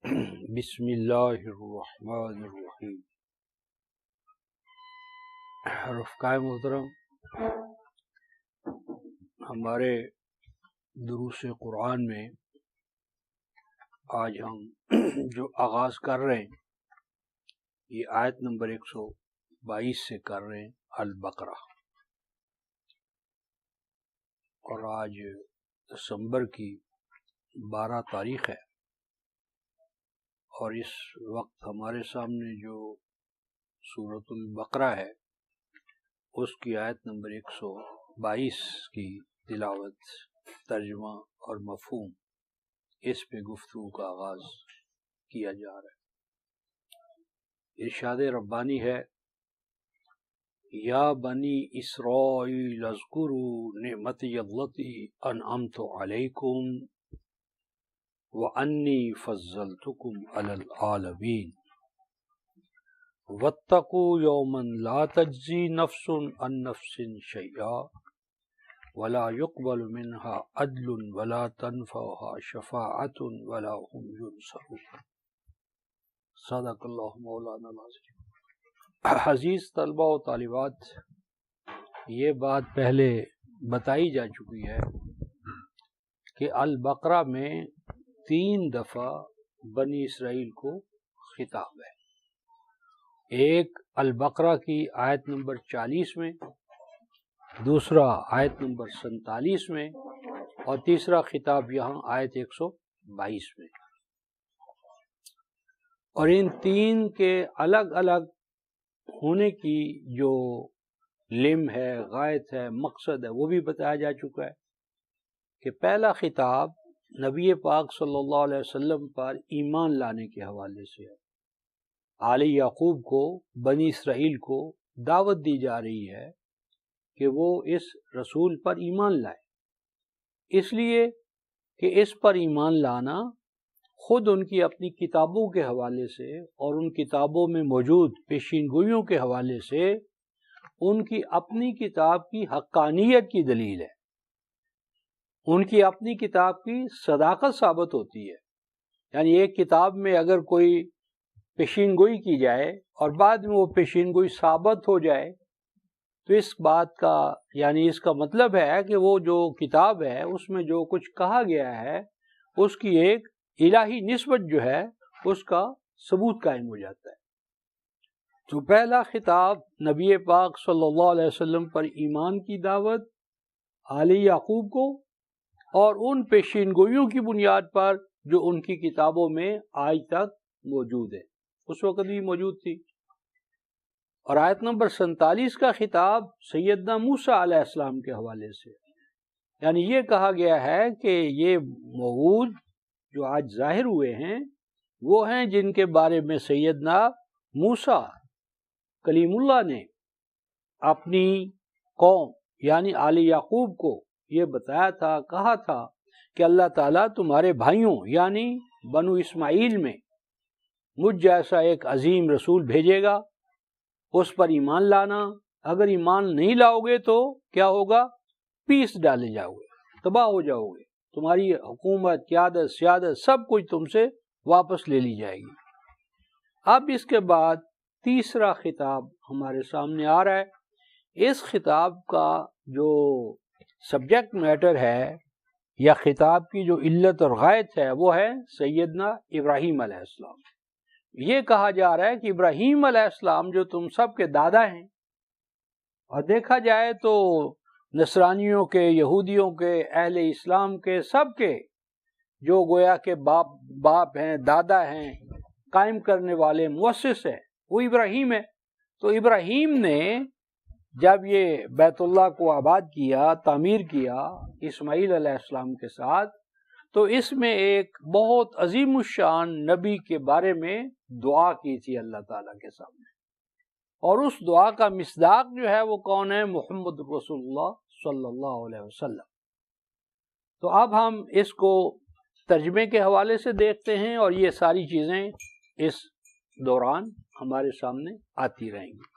بسم اللہ الرحمن الرحیم۔ رفقائے محترم، ہمارے دروس قرآن میں آج ہم جو آغاز کر رہے ہیں یہ آیت نمبر 122 سے کر رہے ہیں، البقرہ، اور آج دسمبر کی 12 تاریخ ہے، اور اس وقت ہمارے سامنے جو سورۃ البقرہ ہے اس کی آیت نمبر 122 کی تلاوت، ترجمہ اور مفہوم، اس پہ گفتگو کا آغاز کیا جا رہا ہے۔ ارشاد ربانی ہے، یا بنی اسرائیل اذکروا نعمتی التی انعمت علیکم وانی فضلتکم علی العالمین واتقوا یوما لا تجزی نفس عن نفس شیئا ولا يقبل منها عدل ولا تنفعها شفاعۃ ولا هم ينصرون۔ صدق اللہ مولانا العظیم۔ عزیز طلبہ و طالبات، یہ بات پہلے بتائی جا چکی ہے کہ البقرہ میں 3 دفعہ بنی اسرائیل کو خطاب ہے۔ ایک البقرہ کی آیت نمبر 40 میں، دوسرا آیت نمبر 47 میں، اور تیسرا خطاب یہاں آیت 122 میں۔ اور ان 3 کے الگ الگ ہونے کی جو لم ہے، غایت ہے، مقصد ہے، وہ بھی بتایا جا چکا ہے کہ پہلا خطاب نبی پاک صلی اللہ علیہ وسلم پر ایمان لانے کے حوالے سے ہے۔ آل یعقوب کو، بنی اسرائیل کو دعوت دی جا رہی ہے کہ وہ اس رسول پر ایمان لائے، اس لیے کہ اس پر ایمان لانا خود ان کی اپنی کتابوں کے حوالے سے اور ان کتابوں میں موجود پیشین گوئیوں کے حوالے سے ان کی اپنی کتاب کی حقانیت کی دلیل ہے، ان کی اپنی کتاب کی صداقت ثابت ہوتی ہے۔ یعنی ایک کتاب میں اگر کوئی پیشین گوئی کی جائے اور بعد میں وہ پیشین گوئی ثابت ہو جائے تو اس بات کا، یعنی اس کا مطلب ہے کہ وہ جو کتاب ہے اس میں جو کچھ کہا گیا ہے اس کی ایک الہی نسبت جو ہے اس کا ثبوت قائم ہو جاتا ہے۔ تو پہلا خطاب نبی پاک صلی اللہ علیہ وسلم پر ایمان کی دعوت آل یعقوب کو، اور ان پیشین گوئیوں کی بنیاد پر جو ان کی کتابوں میں آج تک موجود ہے، اس وقت بھی موجود تھی۔ اور آیت نمبر 47 کا خطاب سیدنا موسیٰ علیہ السلام کے حوالے سے، یعنی یہ کہا گیا ہے کہ یہ موعود جو آج ظاہر ہوئے ہیں وہ ہیں جن کے بارے میں سیدنا موسیٰ کلیم اللہ نے اپنی قوم یعنی آل یعقوب کو یہ بتایا تھا، کہا تھا کہ اللہ تعالیٰ تمہارے بھائیوں یعنی بنو اسماعیل میں مجھ جیسا ایک عظیم رسول بھیجے گا، اس پر ایمان لانا، اگر ایمان نہیں لاؤ گے تو کیا ہوگا؟ پیس ڈالے جاؤ گے، تباہ ہو جاؤ گے، تمہاری حکومت، قیادت، سیادت سب کچھ تم سے واپس لے لی جائے گی۔ اب اس کے بعد تیسرا خطاب ہمارے سامنے آ رہا ہے۔ اس خطاب کا جو سبجیکٹ میٹر ہے یا خطاب کی جو علت اور غایت ہے وہ ہے سیدنا ابراہیم علیہ السلام۔ یہ کہا جا رہا ہے کہ ابراہیم علیہ السلام جو تم سب کے دادا ہیں، اور دیکھا جائے تو نصرانیوں کے، یہودیوں کے، اہل اسلام کے، سب کے جو گویا کے باپ ہیں، دادا ہیں، قائم کرنے والے، مؤسس ہیں، وہ ابراہیم ہے۔ تو ابراہیم نے جب یہ بیت اللہ کو آباد کیا، تعمیر کیا اسماعیل علیہ السلام کے ساتھ، تو اس میں ایک بہت عظیم الشان نبی کے بارے میں دعا کی تھی اللہ تعالیٰ کے سامنے، اور اس دعا کا مصداق جو ہے وہ کون ہے؟ محمد رسول اللہ صلی اللہ علیہ وسلم۔ تو اب ہم اس کو ترجمے کے حوالے سے دیکھتے ہیں، اور یہ ساری چیزیں اس دوران ہمارے سامنے آتی رہیں گی۔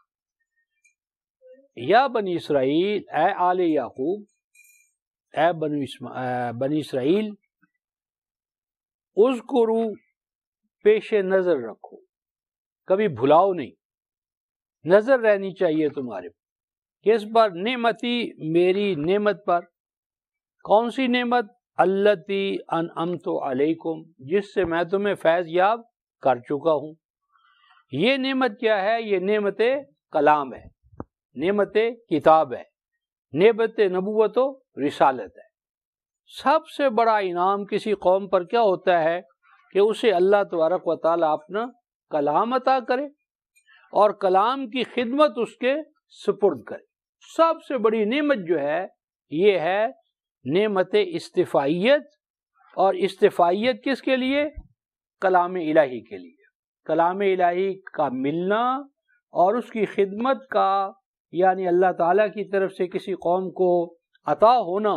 یا بنی اسرائیل، اے آل یعقوب، اے بنی اسرائیل، اذکروا پیش نظر رکھو، کبھی بھلاؤ نہیں، نظر رہنی چاہیے تمہارے کس پر؟ نعمتی، میری نعمت پر۔ کون سی نعمت؟ التی انعمت علیکم، جس سے میں تمہیں فیض یاب کر چکا ہوں۔ یہ نعمت کیا ہے؟ یہ نعمت کلام ہے، نعمت کتاب ہے، نعمت نبوت و رسالت ہے۔ سب سے بڑا انعام کسی قوم پر کیا ہوتا ہے کہ اسے اللہ تبارک و تعالیٰ اپنا کلام عطا کرے اور کلام کی خدمت اس کے سپرد کرے۔ سب سے بڑی نعمت جو ہے یہ ہے نعمت استفائیت، اور استفائیت کس کے لیے؟ کلام الہی کے لیے۔ کلام الہی کا ملنا اور اس کی خدمت کا، یعنی اللہ تعالیٰ کی طرف سے کسی قوم کو عطا ہونا،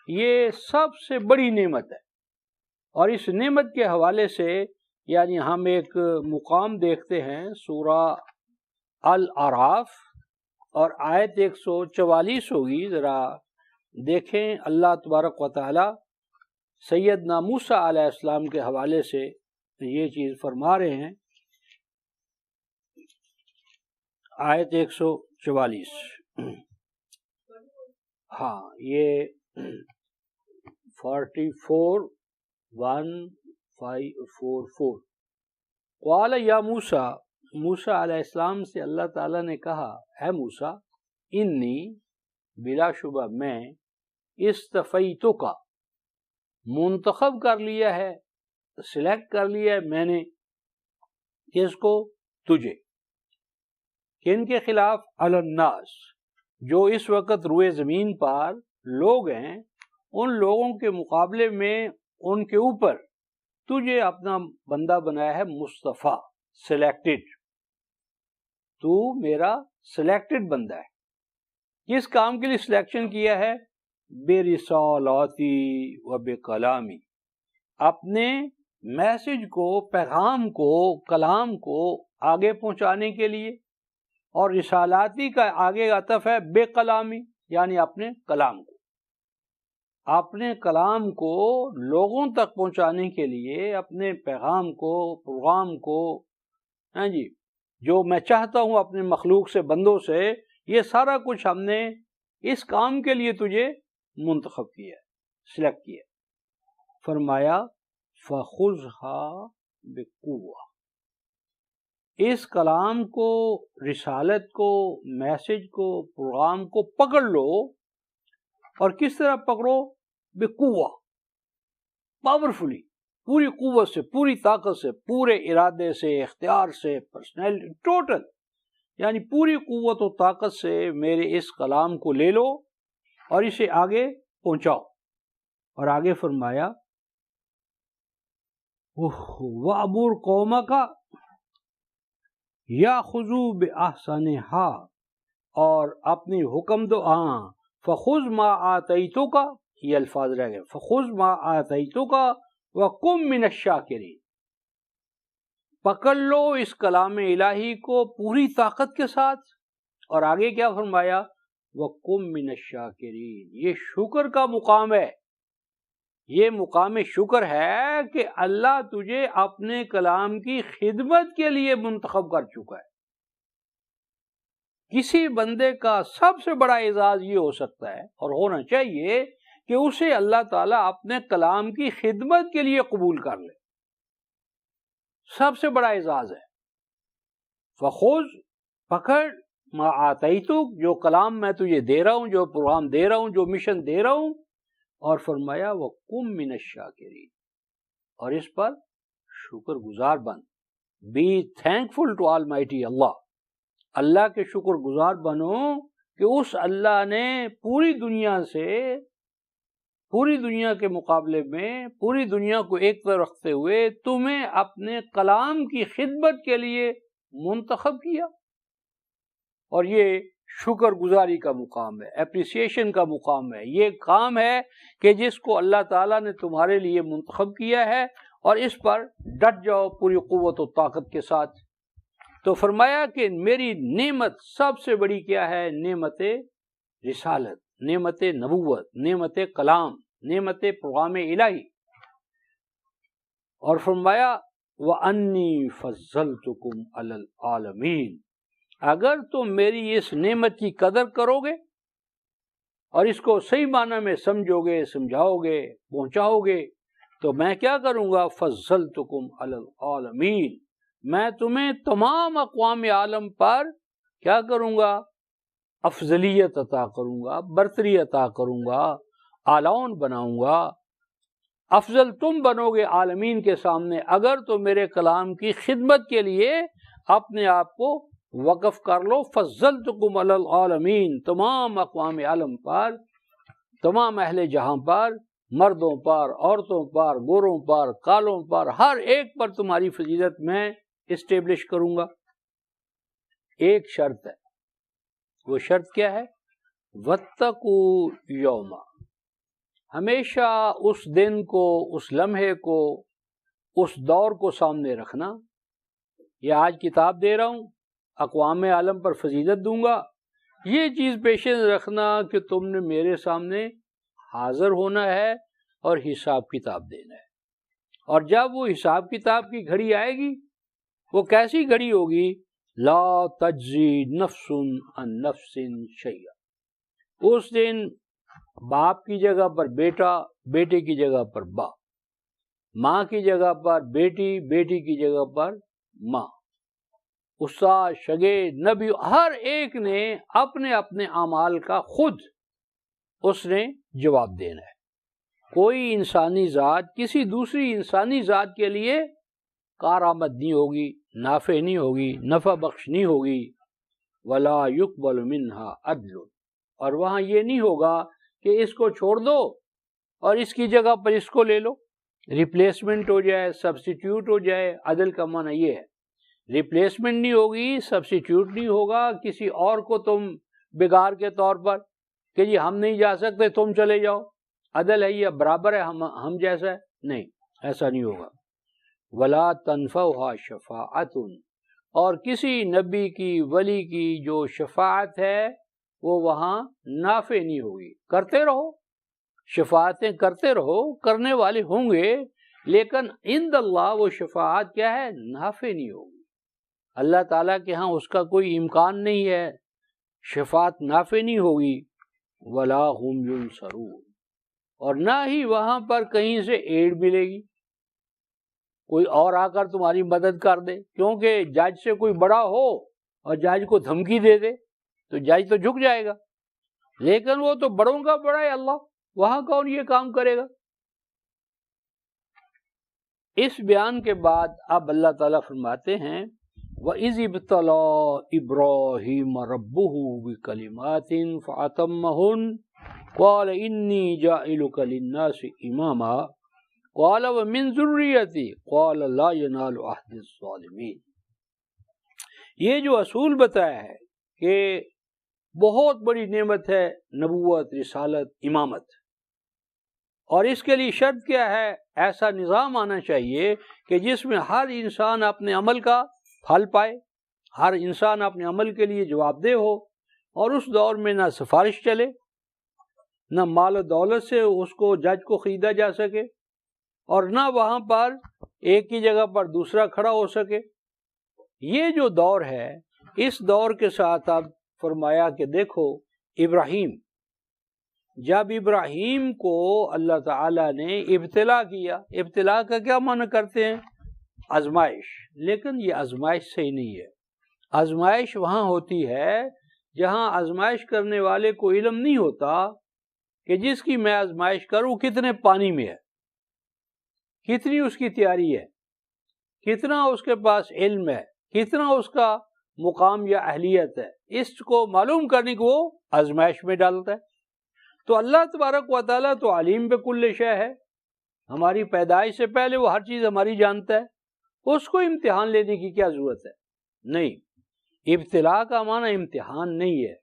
یہ سب سے بڑی نعمت ہے۔ اور اس نعمت کے حوالے سے یعنی ہم ایک مقام دیکھتے ہیں سورہ الاعراف اور آیت 144 ہوگی، ذرا دیکھیں۔ اللہ تبارک و تعالی سیدنا موسیٰ علیہ السلام کے حوالے سے یہ چیز فرما رہے ہیں۔ آیت 144، ہاں یہ 44:1544۔ قال یا موسیٰ، موسیٰ علیہ السلام سے اللہ تعالیٰ نے کہا، اے موسیٰ، انی، بلا شبہ میں، استفیتک، منتخب کر لیا ہے، سلیکٹ کر لیا ہے میں نے، کس کو؟ تجھے۔ کن کے خلاف؟ علی الناس، جو اس وقت روئے زمین پر لوگ ہیں، ان لوگوں کے مقابلے میں ان کے اوپر تجھے اپنا بندہ بنایا ہے، مصطفیٰ، سلیکٹڈ۔ تو میرا سلیکٹڈ بندہ ہے۔ کس کام کے لیے سلیکشن کیا ہے؟ بے رسالاتی و بے کلامی، اپنے میسج کو، پیغام کو، کلام کو آگے پہنچانے کے لیے۔ اور رسالاتی کا آگے عطف ہے بے کلامی، یعنی اپنے کلام کو، اپنے کلام کو لوگوں تک پہنچانے کے لیے، اپنے پیغام کو، پروگرام کو، ہاں جی، جو میں چاہتا ہوں اپنے مخلوق سے، بندوں سے، یہ سارا کچھ ہم نے اس کام کے لیے تجھے منتخب کیا، سلیکٹ کیا۔ فرمایا فَخُذْهَا بِقُوَّةٍ، اس کلام کو، رسالت کو، میسج کو، پروگرام کو پکڑ لو۔ اور کس طرح پکڑو؟ بقوہ، پاورفلی، پوری قوت سے، پوری طاقت سے، پورے ارادے سے، اختیار سے، پرسنالٹی، ٹوٹل، یعنی پوری قوت و طاقت سے میرے اس کلام کو لے لو اور اسے آگے پہنچاؤ۔ اور آگے فرمایا وَأْمُرْ قَوْمَكَ يَأْخُذُوا بِأَحْسَنِهَا، اور اپنی حکم دو، فَخُذْ مَا آتَيْتُكَ، یہ الفاظ رہ گئے، فَخُذْ مَا آتَيْتُكَ وَكُن مِّنَ الشَّاكِرِينَ، پکڑ لو اس کلام الہی کو پوری طاقت کے ساتھ۔ اور آگے کیا فرمایا؟ وَكُن مِّنَ الشَّاكِرِينَ، یہ شکر کا مقام ہے، یہ مقام شکر ہے کہ اللہ تجھے اپنے کلام کی خدمت کے لیے منتخب کر چکا ہے۔ کسی بندے کا سب سے بڑا اعزاز یہ ہو سکتا ہے اور ہونا چاہیے کہ اسے اللہ تعالیٰ اپنے کلام کی خدمت کے لیے قبول کر لے، سب سے بڑا اعزاز ہے۔ فخذ، پکڑ، ما آتیتک، جو کلام میں تجھے دے رہا ہوں، جو پروگرام دے رہا ہوں، جو مشن دے رہا ہوں۔ اور فرمایا وَقُم مِّنَ الشَّاكِرِينَ، اور اس پر شکر گزار بن، بی تھینکفل ٹو آلمائٹی اللہ، اللہ کے شکر گزار بنو کہ اس اللہ نے پوری دنیا سے، پوری دنیا کے مقابلے میں، پوری دنیا کو ایک طرف رکھتے ہوئے تمہیں اپنے کلام کی خدمت کے لیے منتخب کیا۔ اور یہ شکر گزاری کا مقام ہے، اپریسیشن کا مقام ہے، یہ کام ہے کہ جس کو اللہ تعالیٰ نے تمہارے لیے منتخب کیا ہے، اور اس پر ڈٹ جاؤ پوری قوت و طاقت کے ساتھ۔ تو فرمایا کہ میری نعمت سب سے بڑی کیا ہے؟ نعمت رسالت، نعمت نبوت، نعمت کلام، نعمت پروگرام الہی۔ اور فرمایا وَأَنِّي فَضَّلْتُكُمْ عَلَى الْعَالَمِينَ، اگر تم میری اس نعمت کی قدر کرو گے اور اس کو صحیح معنی میں سمجھو گے، سمجھاؤ گے، پہنچاؤ گے، تو میں کیا کروں گا؟ فَضَّلْتُكُمْ عَلَى الْعَالَمِينَ، میں تمہیں تمام اقوام عالم پر کیا کروں گا؟ افضلیت عطا کروں گا، برتری عطا کروں گا، اعلیٰ بناؤں گا۔ افضل تم بنو گے عالمین کے سامنے اگر تو میرے کلام کی خدمت کے لیے اپنے آپ کو وقف کر لو۔ فضلتکم علی العالمین، تمام اقوام عالم پر، تمام اہل جہاں پر، مردوں پر، عورتوں پر، گوروں پر، کالوں پر، ہر ایک پر تمہاری فضیلت میں اسٹیبلش کروں گا۔ ایک شرط ہے، وہ شرط کیا ہے؟ وَاتَّقُوا یوما، ہمیشہ اس دن کو، اس لمحے کو، اس دور کو سامنے رکھنا۔ یہ آج کتاب دے رہا ہوں، اقوام عالم پر فضیلت دوں گا، یہ چیز پیش نظر رکھنا کہ تم نے میرے سامنے حاضر ہونا ہے اور حساب کتاب دینا ہے۔ اور جب وہ حساب کتاب کی گھڑی آئے گی، وہ کیسی گھڑی ہوگی؟ لا تجزی نفس عن نفس شیئا، اس دن باپ کی جگہ پر بیٹا، بیٹے کی جگہ پر باپ، ماں کی جگہ پر بیٹی، بیٹی کی جگہ پر ماں، استاد، شاگرد، نبی، ہر ایک نے اپنے اپنے اعمال کا خود اس نے جواب دینا ہے۔ کوئی انسانی ذات کسی دوسری انسانی ذات کے لیے کارآمد نہیں ہوگی، نافع نہیں ہوگی، نفع بخش نہیں ہوگی۔ ولا يقبل منها عدل، اور وہاں یہ نہیں ہوگا کہ اس کو چھوڑ دو اور اس کی جگہ پر اس کو لے لو، ریپلیسمنٹ ہو جائے، سبسٹیٹیوٹ ہو جائے۔ عدل کا معنی یہ ہے، ریپلیسمنٹ نہیں ہوگی، سبسٹیٹیوٹ نہیں ہوگا، کسی اور کو تم بگاڑ کے طور پر کہ جی ہم نہیں جا سکتے تم چلے جاؤ، عدل ہے یہ، برابر ہے ہم جیسا ہے، نہیں، ایسا نہیں ہوگا۔ ولا تنفعها شفاعت، اور کسی نبی کی، ولی کی جو شفاعت ہے وہ وہاں نافع نہیں ہوگی۔ کرتے رہو، شفاعتیں کرتے رہو، کرنے والے ہوں گے، لیکن عند اللہ وہ شفاعت کیا ہے؟ نافع نہیں ہوگی۔ اللہ تعالیٰ کے ہاں اس کا کوئی امکان نہیں ہے، شفاعت نافع نہیں ہوگی۔ ولا هم ينصرون، اور نہ ہی وہاں پر کہیں سے ایڈ ملے گی، کوئی اور آ کر تمہاری مدد کر دے، کیونکہ جج سے کوئی بڑا ہو اور جج کو دھمکی دے دے تو جج تو جھک جائے گا، لیکن وہ تو بڑوں کا بڑا ہے اللہ، وہاں کون یہ کام کرے گا؟ اس بیان کے بعد اب اللہ تعالیٰ فرماتے ہیں وَإِذِ ابْتَلَىٰ إِبْرَاهِيمَ رَبُّهُ بِكَلِمَاتٍ فَأَتَمَّهُنَّ قَالَ إِنِّي جَاعِلُكَ لِلنَّاسِ إِمَامًا قَالَ وَمِن ذُرِّيَّتِي قَالَ لَا يَنَالُ عَهْدِ الظَّالِمِينَ۔ یہ جو اصول بتایا ہے کہ بہت بڑی نعمت ہے نبوت، رسالت، امامت، اور اس کے لیے شرط کیا ہے؟ ایسا نظام آنا چاہیے کہ جس میں ہر انسان اپنے عمل کا پھل پائے، ہر انسان اپنے عمل کے لیے جواب دہ ہو، اور اس دور میں نہ سفارش چلے، نہ مال و دولت سے اس کو جج کو خریدا جا سکے، اور نہ وہاں پر ایک کی جگہ پر دوسرا کھڑا ہو سکے۔ یہ جو دور ہے، اس دور کے ساتھ اب فرمایا کہ دیکھو ابراہیم، جب ابراہیم کو اللہ تعالیٰ نے ابتلا کیا، ابتلا کا کیا معنی کرتے ہیں؟ آزمائش، لیکن یہ آزمائش صحیح نہیں ہے۔ آزمائش وہاں ہوتی ہے جہاں آزمائش کرنے والے کو علم نہیں ہوتا کہ جس کی میں آزمائش کروں کتنے پانی میں ہے، کتنی اس کی تیاری ہے، کتنا اس کے پاس علم ہے، کتنا اس کا مقام یا اہلیت ہے، اس کو معلوم کرنے کو وہ آزمائش میں ڈالتا ہے۔ تو اللہ تبارک و تعالیٰ تو علیم بکل شے ہے، ہماری پیدائش سے پہلے وہ ہر چیز ہماری جانتا ہے، اس کو امتحان لینے کی کیا ضرورت ہے؟ نہیں، ابتلا کا معنی امتحان نہیں ہے،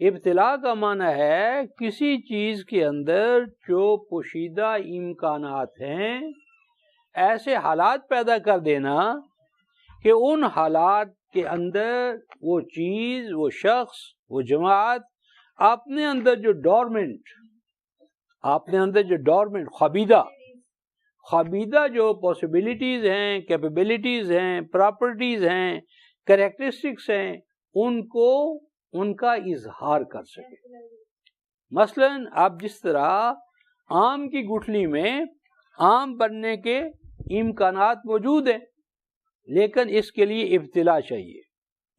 ابتلا کا معنی ہے کسی چیز کے اندر جو پوشیدہ امکانات ہیں ایسے حالات پیدا کر دینا کہ ان حالات کے اندر وہ چیز، وہ شخص، وہ جماعت اپنے اندر جو ڈورمنٹ، خوابیدہ خوابیدہ جو پاسبلٹیز ہیں، کیپیبلٹیز ہیں، پراپرٹیز ہیں، کریکٹرسٹکس ہیں، ان کو ان کا اظہار کر سکے۔ مثلا آپ جس طرح آم کی گٹھلی میں آم بننے کے امکانات موجود ہیں، لیکن اس کے لیے ابتلا چاہیے۔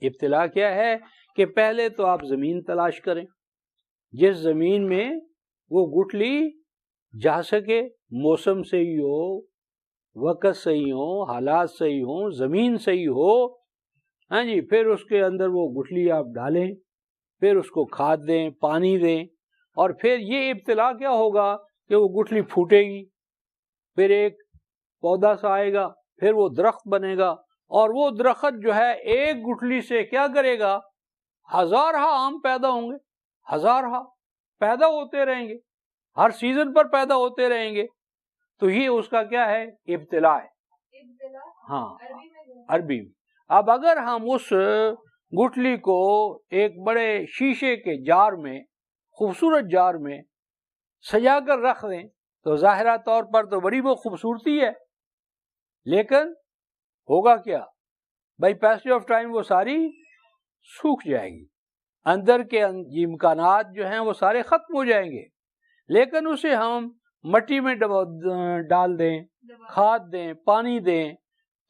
ابتلا کیا ہے کہ پہلے تو آپ زمین تلاش کریں، جس زمین میں وہ گٹھلی جا سکے، موسم صحیح ہو، وقت صحیح ہو، حالات صحیح ہوں، زمین صحیح ہو، ہاں جی، پھر اس کے اندر وہ گٹھلی آپ ڈالیں، پھر اس کو کھاد دیں، پانی دیں، اور پھر یہ ابتلا کیا ہوگا کہ وہ گٹھلی پھوٹے گی، پھر ایک پودا سا آئے گا، پھر وہ درخت بنے گا، اور وہ درخت جو ہے ایک گٹھلی سے کیا کرے گا، ہزارہ آم پیدا ہوں گے، ہزارہ پیدا ہوتے رہیں گے، ہر سیزن پر پیدا ہوتے رہیں گے۔ تو یہ اس کا کیا ہے، ابتلا ہے۔ ہاں عربی میں۔ اب اگر ہم اس گٹھلی کو ایک بڑے شیشے کے جار میں، خوبصورت جار میں سجا کر رکھ دیں تو ظاہرہ طور پر تو بڑی وہ خوبصورتی ہے، لیکن ہوگا کیا، بائی پیسج آف ٹائم وہ ساری سوکھ جائے گی، اندر کے امکانات جو ہیں وہ سارے ختم ہو جائیں گے۔ لیکن اسے ہم مٹی میں ڈال دیں، کھاد دیں، پانی دیں،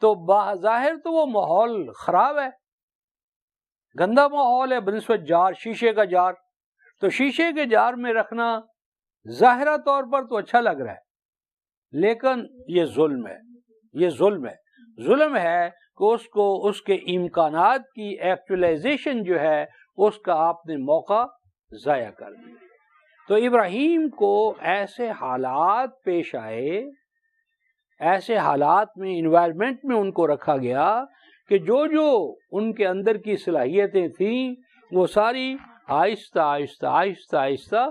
تو بظاہر تو وہ ماحول خراب ہے، گندا ماحول ہے بنسبت جار، شیشے کا جار۔ تو شیشے کے جار میں رکھنا ظاہرہ طور پر تو اچھا لگ رہا ہے، لیکن یہ ظلم ہے، یہ ظلم ہے۔ ظلم ہے کہ اس کو اس کے امکانات کی ایکچولائزیشن جو ہے اس کا آپ نے موقع ضائع کر دیا۔ تو ابراہیم کو ایسے حالات پیش آئے، ایسے حالات میں، انوائرمنٹ میں ان کو رکھا گیا کہ جو جو ان کے اندر کی صلاحیتیں تھیں وہ ساری آہستہ آہستہ آہستہ آہستہ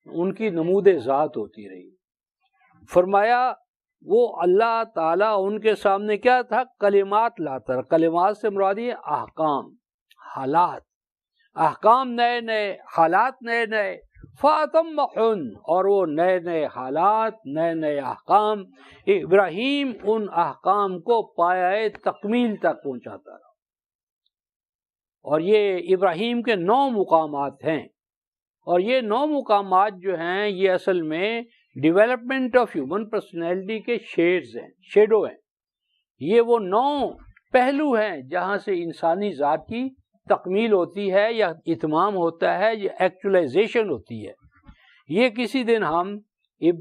ان کی نمود ذات ہوتی رہی۔ فرمایا وہ اللہ تعالیٰ ان کے سامنے کیا تھا، کلمات لاتا، کلمات سے مراد یہ احکام، حالات، احکام نئے نئے، حالات نئے نئے، فَأَتَمَّهُنَّ، اور وہ نئے نئے حالات، نئے نئے احکام، ابراہیم ان احکام کو پایۂ تکمیل تک پہنچاتا رہا۔ اور یہ ابراہیم کے 9 مقامات ہیں، اور یہ 9 مقامات جو ہیں یہ اصل میں ڈیولپمنٹ آف ہیومن پرسنالٹی کے شیڈز ہیں، شیڈو ہیں۔ یہ وہ 9 پہلو ہیں جہاں سے انسانی ذات کی تکمیل ہوتی ہے یا اتمام ہوتا ہے، یا ایکچولائزیشن ہوتی ہے۔ یہ کسی دن ہم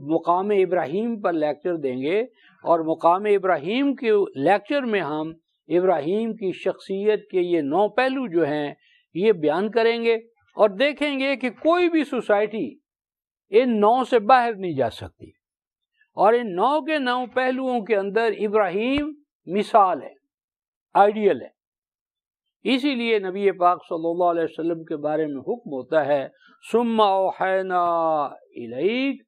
مقام ابراہیم پر لیکچر دیں گے، اور مقام ابراہیم کے لیکچر میں ہم ابراہیم کی شخصیت کے یہ 9 پہلو جو ہیں یہ بیان کریں گے، اور دیکھیں گے کہ کوئی بھی سوسائٹی ان 9 سے باہر نہیں جا سکتی، اور ان 9 کے 9 پہلوؤں کے اندر ابراہیم مثال ہے، آئیڈیل ہے۔ اسی لیے نبی پاک صلی اللہ علیہ وسلم کے بارے میں حکم ہوتا ہے، ثم اوحینا الیک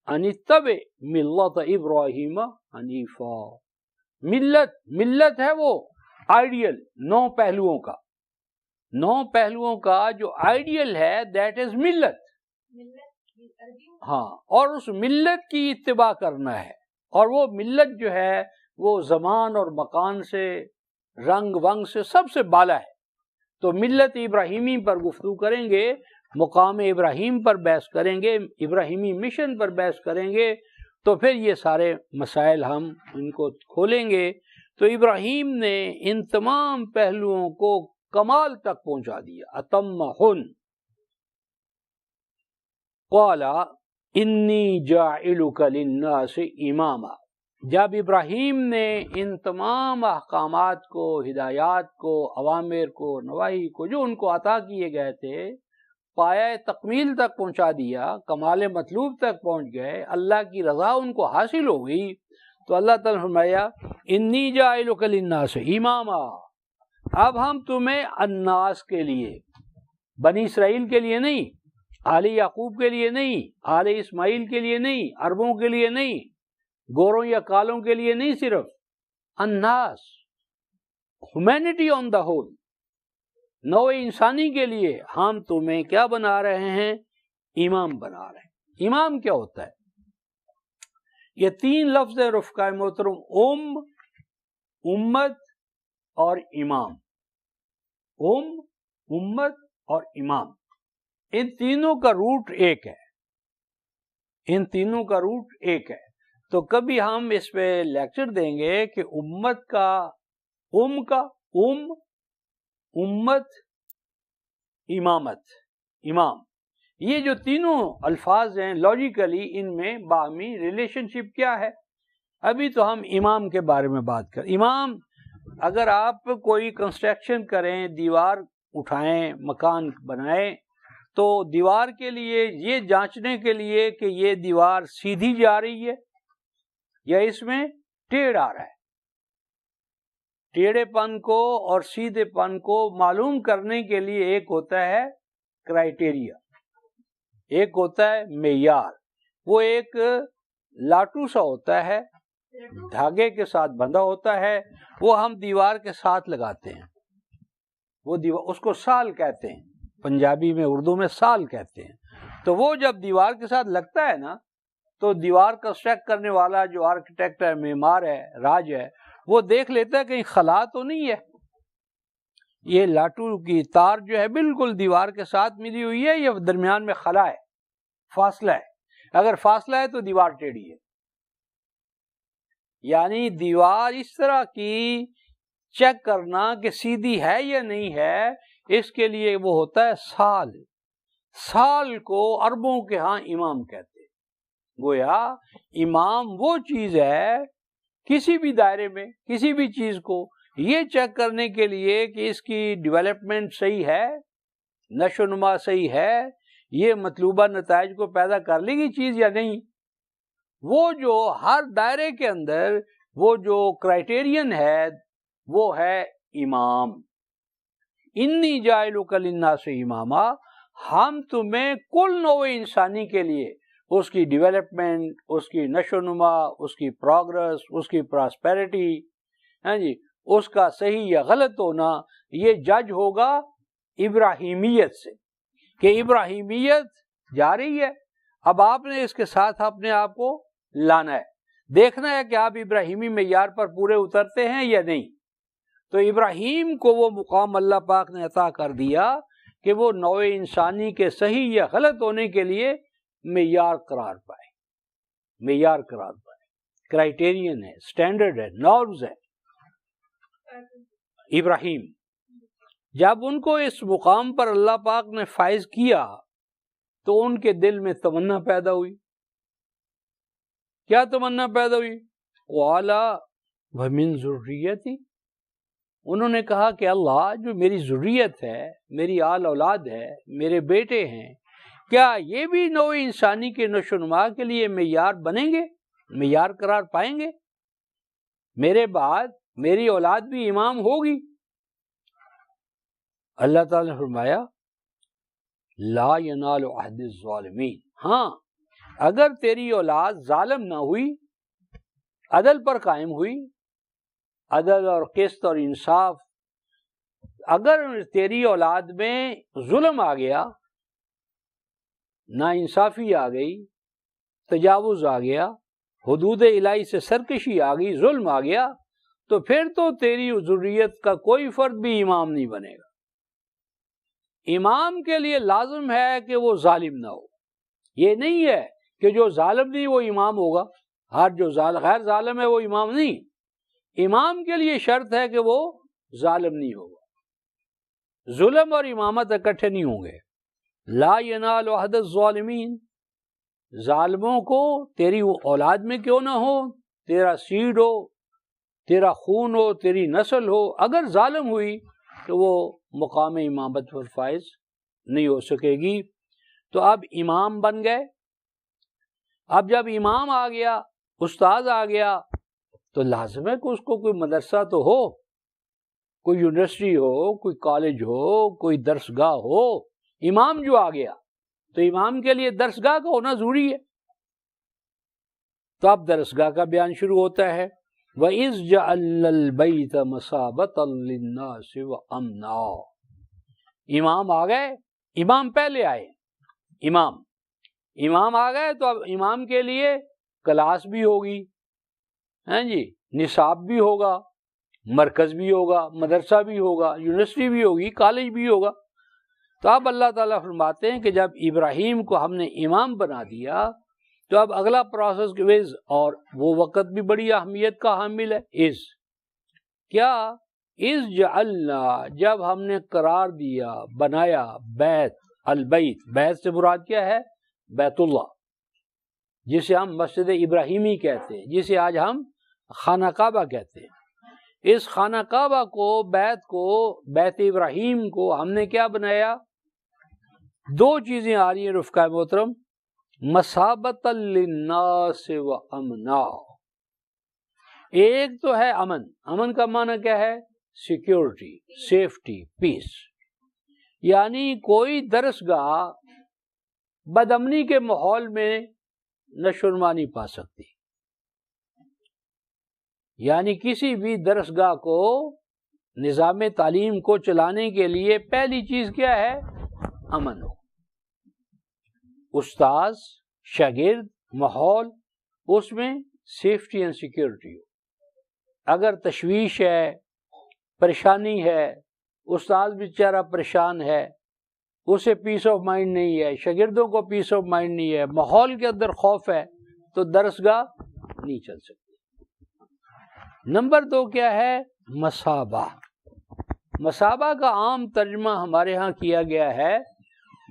ان اتبع ملت ابراہیم حنیفا۔ ملت ہے وہ آئیڈیل 9 پہلوؤں کا، 9 پہلوؤں کا جو آئیڈیل ہے دیٹ از ملت، ہاں، اور اس ملت کی اتباع کرنا ہے، اور وہ ملت جو ہے وہ زمان اور مکان سے، رنگ ونگ سے سب سے بالا ہے۔ تو ملت ابراہیمی پر گفتگو کریں گے، مقام ابراہیم پر بحث کریں گے، ابراہیمی مشن پر بحث کریں گے، تو پھر یہ سارے مسائل ہم ان کو کھولیں گے۔ تو ابراہیم نے ان تمام پہلوؤں کو کمال تک پہنچا دیا، اتمہن۔ قال انی جاعلک للناس اماما۔ جب ابراہیم نے ان تمام احکامات کو، ہدایات کو، اوامر کو، نواہی کو جو ان کو عطا کیے گئے تھے پایۂ تکمیل تک پہنچا دیا، کمال مطلوب تک پہنچ گئے، اللہ کی رضا ان کو حاصل ہو گئی، تو اللہ تعالیٰ نے فرمایا انی جاعلک للناس اماما۔ اب ہم تمہیں الناس کے لیے، بنی اسرائیل کے لیے نہیں، آل یعقوب کے لیے نہیں، آل اسماعیل کے لیے نہیں، عربوں کے لیے نہیں، گوروں یا کالوں کے لیے نہیں، صرف الناس، ہیومینٹی آن دا ہول، نوع انسانی کے لیے ہم تمہیں کیا بنا رہے ہیں، امام بنا رہے ہیں۔ امام کیا ہوتا ہے؟ یہ تین لفظ ہے رفقائے محترم، امت اور امام. امت اور امام، ان تینوں کا روٹ ایک ہے، ان تینوں کا روٹ ایک ہے. تو کبھی ہم اس پہ لیکچر دیں گے کہ امت کا امت امامت امام، یہ جو تینوں الفاظ ہیں لاجیکلی ان میں باہمی ریلیشن شپ کیا ہے. ابھی تو ہم امام کے بارے میں بات کریں. امام، اگر آپ کوئی کنسٹرکشن کریں، دیوار اٹھائیں، مکان بنائیں، تو دیوار کے لیے یہ جانچنے کے لیے کہ یہ دیوار سیدھی جا رہی ہے یا اس میں ٹیڑھ آ رہا ہے، ٹیڑھے پن کو اور سیدھے پن کو معلوم کرنے کے لیے ایک ہوتا ہے کرائیٹیریا، ایک ہوتا ہے معیار. وہ ایک لاٹو سا ہوتا ہے، دھاگے کے ساتھ بندھا ہوتا ہے، وہ ہم دیوار کے ساتھ لگاتے ہیں. وہ دیوار، اس کو سال کہتے ہیں، پنجابی میں اردو میں سال کہتے ہیں. تو وہ جب دیوار کے ساتھ لگتا ہے نا، تو دیوار کنسٹرکٹ کرنے والا جو آرکیٹیکٹ ہے، معمار ہے، راج ہے، وہ دیکھ لیتا ہے کہیں خلا تو نہیں ہے. یہ لاٹو کی تار جو ہے بالکل دیوار کے ساتھ ملی ہوئی ہے، یہ درمیان میں خلا ہے، فاصلہ ہے. اگر فاصلہ ہے تو دیوار ٹیڑھی ہے. یعنی دیوار اس طرح کی چیک کرنا کہ سیدھی ہے یا نہیں ہے، اس کے لیے وہ ہوتا ہے سال. سال کو عربوں کے ہاں امام کہتے ہیں. گویا امام وہ چیز ہے کسی بھی دائرے میں کسی بھی چیز کو یہ چیک کرنے کے لیے کہ اس کی ڈیولپمنٹ صحیح ہے، نشو و نما صحیح ہے، یہ مطلوبہ نتائج کو پیدا کر لے گی چیز یا نہیں. وہ جو ہر دائرے کے اندر وہ جو کرائیٹیرین ہے وہ ہے امام. انی جاعلک للناس اماما، ہم تمہیں کل نوع انسانی کے لیے اس کی ڈیولپمنٹ، اس کی نشو و نما، اس کی پروگرس، اس کی پراسپیرٹی، اس کا صحیح یا غلط ہونا، یہ جج ہوگا ابراہیمیت سے کہ ابراہیمیت جا رہی ہے. اب آپ نے اس کے ساتھ اپنے آپ کو لانا ہے، دیکھنا ہے کہ آپ ابراہیمی معیار پر پورے اترتے ہیں یا نہیں. تو ابراہیم کو وہ مقام اللہ پاک نے عطا کر دیا کہ وہ نوع انسانی کے صحیح یا غلط ہونے کے لیے معیار قرار پائے، معیار قرار پائے، کرائیٹیرین ہے، سٹینڈرڈ ہے، نارمز ہے. ابراہیم جب ان کو اس مقام پر اللہ پاک نے فائز کیا تو ان کے دل میں تمنا پیدا ہوئی. کیا تمنا پیدا ہوئی؟ وَعَلَا وَمِن ذُرِّيَّتِي، انہوں نے کہا کہ اللہ جو میری ذریت ہے، میری آل اولاد ہے، میرے بیٹے ہیں، کیا یہ بھی نوع انسانی کے نشو و نما کے لیے معیار بنیں گے، معیار قرار پائیں گے؟ میرے بعد میری اولاد بھی امام ہوگی. اللہ تعالیٰ نے فرمایا لا ینال عہد الظالمین. ہاں، اگر تیری اولاد ظالم نہ ہوئی، عدل پر قائم ہوئی، عدل اور قسط اور انصاف، اگر تیری اولاد میں ظلم آ گیا، ناانصافی آ گئی، تجاوز آ گیا، حدود الہی سے سرکشی آ گئی، ظلم آ گیا، تو پھر تو تیری ذریت کا کوئی فرد بھی امام نہیں بنے گا. امام کے لیے لازم ہے کہ وہ ظالم نہ ہو. یہ نہیں ہے کہ جو ظالم نہیں وہ امام ہوگا، ہر جو غیر ظالم ہے وہ امام نہیں. امام کے لیے شرط ہے کہ وہ ظالم نہیں ہوگا. ظلم اور امامت اکٹھے نہیں ہوں گے. لا ینال عہد الظالمین، ظالموں کو تیری اولاد میں کیوں نہ ہو، تیرا سیڈ ہو، تیرا خون ہو، تیری نسل ہو، اگر ظالم ہوئی تو وہ مقام امامت پر فائز نہیں ہو سکے گی. تو اب امام بن گئے. اب جب امام آ گیا، استاد آ گیا، تو لازم ہے کہ اس کو کوئی مدرسہ تو ہو، کوئی یونیورسٹی ہو، کوئی کالج ہو، کوئی درسگاہ ہو. امام جو آ گیا تو امام کے لیے درسگاہ کا ہونا ضروری ہے. تو اب درسگاہ کا بیان شروع ہوتا ہے. وَإِذْ جَعَلْنَا الْبَيْتَ مَثَابَةً لِلنَّاسِ وَأَمْنًا. امام آ گئے، امام پہلے آئے. امام آ گئے تو اب امام کے لیے کلاس بھی ہوگی، ہیں جی، نصاب بھی ہوگا، مرکز بھی ہوگا، مدرسہ بھی ہوگا، یونیورسٹی بھی ہوگی، کالج بھی ہوگا۔ تو اب اللہ تعالیٰ فرماتے ہیں کہ جب ابراہیم کو ہم نے امام بنا دیا تو اب اگلا پروسیس وز، اور وہ وقت بھی بڑی اہمیت کا حامل ہے، کیا جعلنا، جب ہم نے قرار دیا، بنایا، بیت، البیت، بیت سے مراد کیا ہے؟ بیت اللہ، جسے ہم مسجد ابراہیمی کہتے ہیں، جسے آج ہم خانہ کعبہ کہتے ہیں۔ اس خانہ کعبہ کو، بیت ابراہیم کو ہم نے کیا بنایا؟ دو چیزیں آ رہی ہیں رفقا محترم، مثابۃ للناس و امنا۔ ایک تو ہے امن، امن کا معنی کیا ہے؟ سیکیورٹی، سیفٹی، پیس، یعنی کوئی درسگاہ بدامنی کے ماحول میں نشو و نما نہیں پا سکتی، یعنی کسی بھی درسگاہ کو، نظام تعلیم کو چلانے کے لیے پہلی چیز کیا ہے؟ امن ہو، استاذ، شاگرد، ماحول، اس میں سیفٹی اینڈ سیکیورٹی ہو۔ اگر تشویش ہے، پریشانی ہے، استاذ بیچارہ پریشان ہے، اسے پیس آف مائنڈ نہیں ہے، شاگردوں کو پیس آف مائنڈ نہیں ہے، ماحول کے اندر خوف ہے، تو درسگاہ نہیں چل سکتی۔ نمبر 2 کیا ہے؟ مثابہ۔ مثابہ کا عام ترجمہ ہمارے ہاں کیا گیا ہے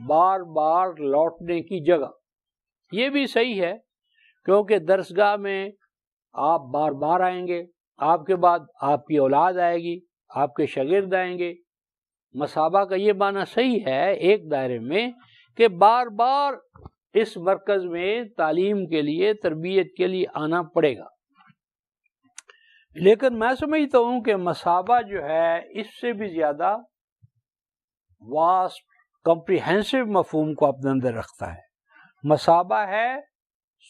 بار بار لوٹنے کی جگہ۔ یہ بھی صحیح ہے، کیونکہ درسگاہ میں آپ بار بار آئیں گے، آپ کے بعد آپ کی اولاد آئے گی، آپ کے شاگرد آئیں گے۔ مثابہ کا یہ معنی صحیح ہے ایک دائرے میں کہ بار بار اس مرکز میں تعلیم کے لیے، تربیت کے لیے آنا پڑے گا۔ لیکن میں سمجھتا ہوں کہ مثابہ جو ہے اس سے بھی زیادہ واسٹ، کمپریہنسو مفہوم کو اپنے اندر رکھتا ہے۔ مثابہ ہے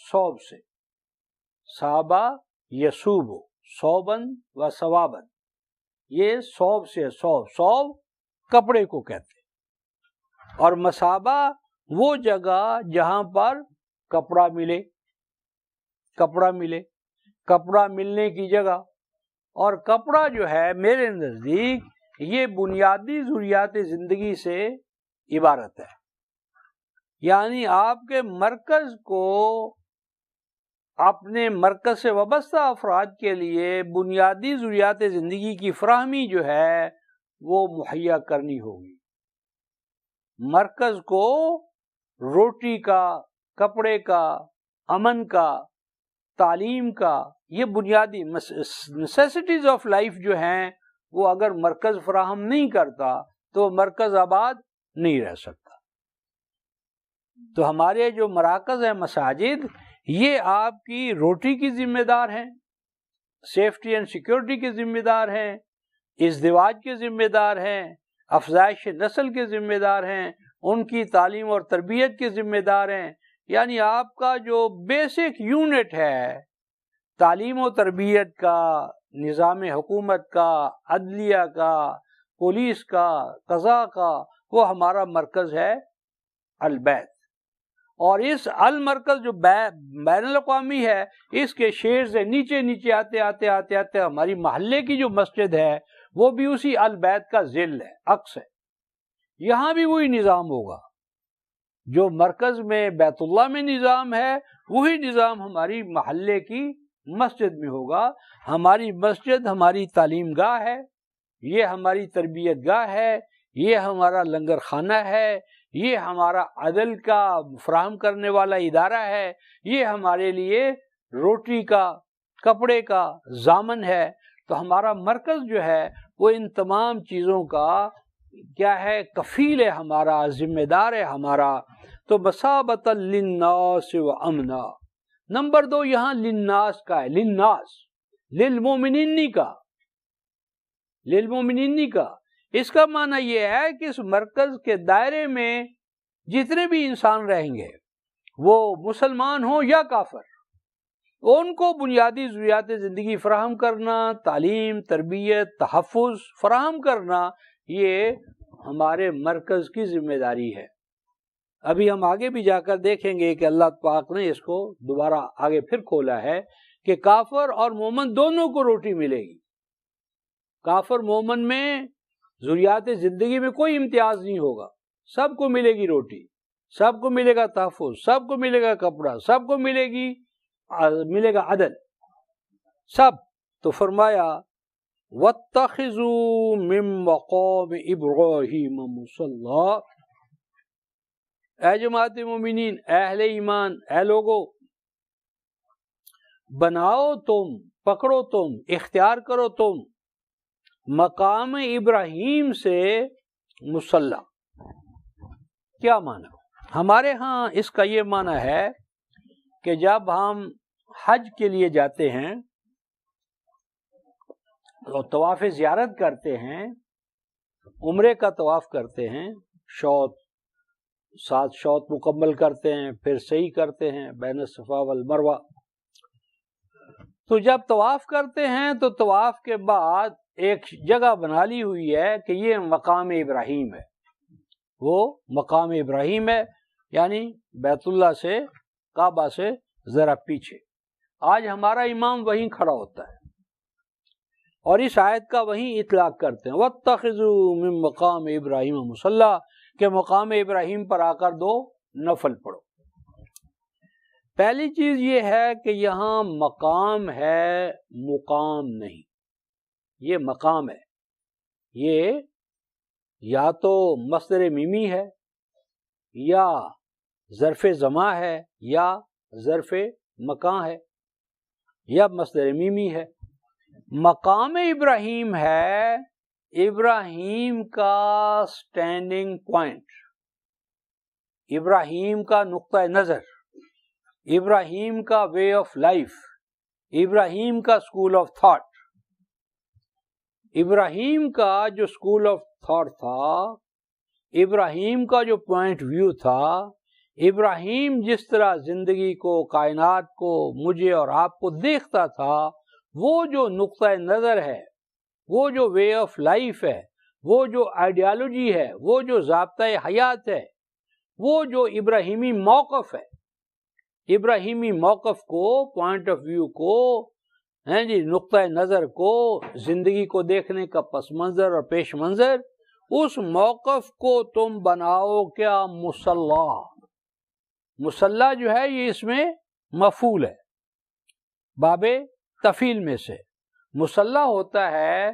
صوب سے، صابہ یصوب، صوبن و ثوابن، یہ صوب سے، صوب کپڑے کو کہتے ہیں، اور مثابہ وہ جگہ جہاں پر کپڑا ملے، کپڑا ملنے کی جگہ۔ اور کپڑا جو ہے میرے نزدیک یہ بنیادی ضروریات زندگی سے عبارت ہے، یعنی آپ کے مرکز کو اپنے مرکز سے وابستہ افراد کے لیے بنیادی ضروریات زندگی کی فراہمی جو ہے وہ مہیا کرنی ہوگی۔ مرکز کو روٹی کا، کپڑے کا، امن کا، تعلیم کا، یہ بنیادی نیسیسٹیز آف لائف جو ہیں، وہ اگر مرکز فراہم نہیں کرتا تو مرکز آباد نہیں رہ سکتا۔ تو ہمارے جو مراکز ہیں، مساجد، یہ آپ کی روٹی کی ذمہ دار ہیں، سیفٹی اینڈ سیکیورٹی کے ذمہ دار ہیں، ازدواج کے ذمہ دار ہیں، افزائش نسل کے ذمہ دار ہیں، ان کی تعلیم اور تربیت کے ذمہ دار ہیں۔ یعنی آپ کا جو بیسک یونٹ ہے تعلیم و تربیت کا، نظام حکومت کا، عدلیہ کا، پولیس کا، قضاء کا، وہ ہمارا مرکز ہے البیت۔ اور اس المرکز جو بین الاقوامی ہے، اس کے شیر سے نیچے نیچے آتے ہماری محلے کی جو مسجد ہے وہ بھی اسی البیت کا ذل ہے، عکس ہے۔ یہاں بھی وہی نظام ہوگا جو مرکز میں بیت اللہ میں نظام ہے، وہی نظام ہماری محلے کی مسجد میں ہوگا۔ ہماری مسجد ہماری تعلیم گاہ ہے، یہ ہماری تربیت گاہ ہے، یہ ہمارا لنگر خانہ ہے، یہ ہمارا عدل کا فراہم کرنے والا ادارہ ہے، یہ ہمارے لیے روٹی کا، کپڑے کا ضامن ہے۔ تو ہمارا مرکز جو ہے وہ ان تمام چیزوں کا کیا ہے؟ کفیل ہے، ہمارا ذمہ دار ہے ہمارا۔ تو مثابۃ للناس و امنا۔ نمبر 2 یہاں للناس کا ہے، للناس، للمومنین کا۔ اس کا معنی یہ ہے کہ اس مرکز کے دائرے میں جتنے بھی انسان رہیں گے، وہ مسلمان ہوں یا کافر، ان کو بنیادی ضروریات زندگی فراہم کرنا، تعلیم، تربیت، تحفظ فراہم کرنا، یہ ہمارے مرکز کی ذمہ داری ہے۔ ابھی ہم آگے بھی جا کر دیکھیں گے کہ اللہ پاک نے اس کو دوبارہ آگے پھر کھولا ہے کہ کافر اور مومن دونوں کو روٹی ملے گی. کافر مومن میں ضروریات زندگی میں کوئی امتیاز نہیں ہوگا، سب کو ملے گی روٹی، سب کو ملے گا تحفظ، سب کو ملے گا کپڑا، سب کو ملے گا عدل، سب. تو فرمایا وَاتَّخِذُوا مِن مَّقَامِ إِبْرَاهِيمَ مُصَلًّى. اے جماعت مومنین، اے اہل ایمان، اے لوگو، بناؤ تم، پکڑو تم، اختیار کرو تم مقام ابراہیم سے مصلی. کیا معنی؟ ہمارے ہاں اس کا یہ معنی ہے کہ جب ہم حج کے لیے جاتے ہیں تو طواف زیارت کرتے ہیں، عمرے کا طواف کرتے ہیں، 7 شوط مکمل کرتے ہیں، پھر سعی کرتے ہیں بین الصفا والمروہ. تو جب طواف کرتے ہیں تو طواف کے بعد ایک جگہ بنا لی ہوئی ہے کہ یہ مقام ابراہیم ہے. وہ مقام ابراہیم ہے، یعنی بیت اللہ سے، کعبہ سے ذرا پیچھے. آج ہمارا امام وہیں کھڑا ہوتا ہے اور اس آیت کا وہیں اطلاق کرتے ہیں وَاتَّخِذُوا مِن مَّقَامِ إِبْرَاهِيمَ مُصَلًّى، کہ مقام ابراہیم پر آ کر 2 نفل پڑھو. پہلی چیز یہ ہے کہ یہاں مقام ہے، مقام نہیں. یہ مقام ہے، یہ یا تو مصدر میمی ہے، یا ظرف زمان ہے، یا ظرف مکان ہے، یا مصدر میمی ہے. مقام ابراہیم ہے ابراہیم کا سٹینڈنگ پوائنٹ، ابراہیم کا نقطہ نظر، ابراہیم کا وے آف لائف، ابراہیم کا اسکول آف تھاٹ. ابراہیم کا جو اسکول آف تھاٹ تھا، ابراہیم کا جو پوائنٹ ویو تھا، ابراہیم جس طرح زندگی کو، کائنات کو، مجھے اور آپ کو دیکھتا تھا، وہ جو نقطہ نظر ہے، وہ جو وے آف لائف ہے، وہ جو آئیڈیالوجی ہے، وہ جو ضابطۂ حیات ہے، وہ جو ابراہیمی موقف ہے، ابراہیمی موقف کو، پوائنٹ آف ویو کو، نقطہ نظر کو، زندگی کو دیکھنے کا پس منظر اور پیش منظر، اس موقف کو تم بناؤ کیا مصلی. مصلی جو ہے یہ اس میں مفعول ہے، باب تفعیل میں سے. مصلی ہوتا ہے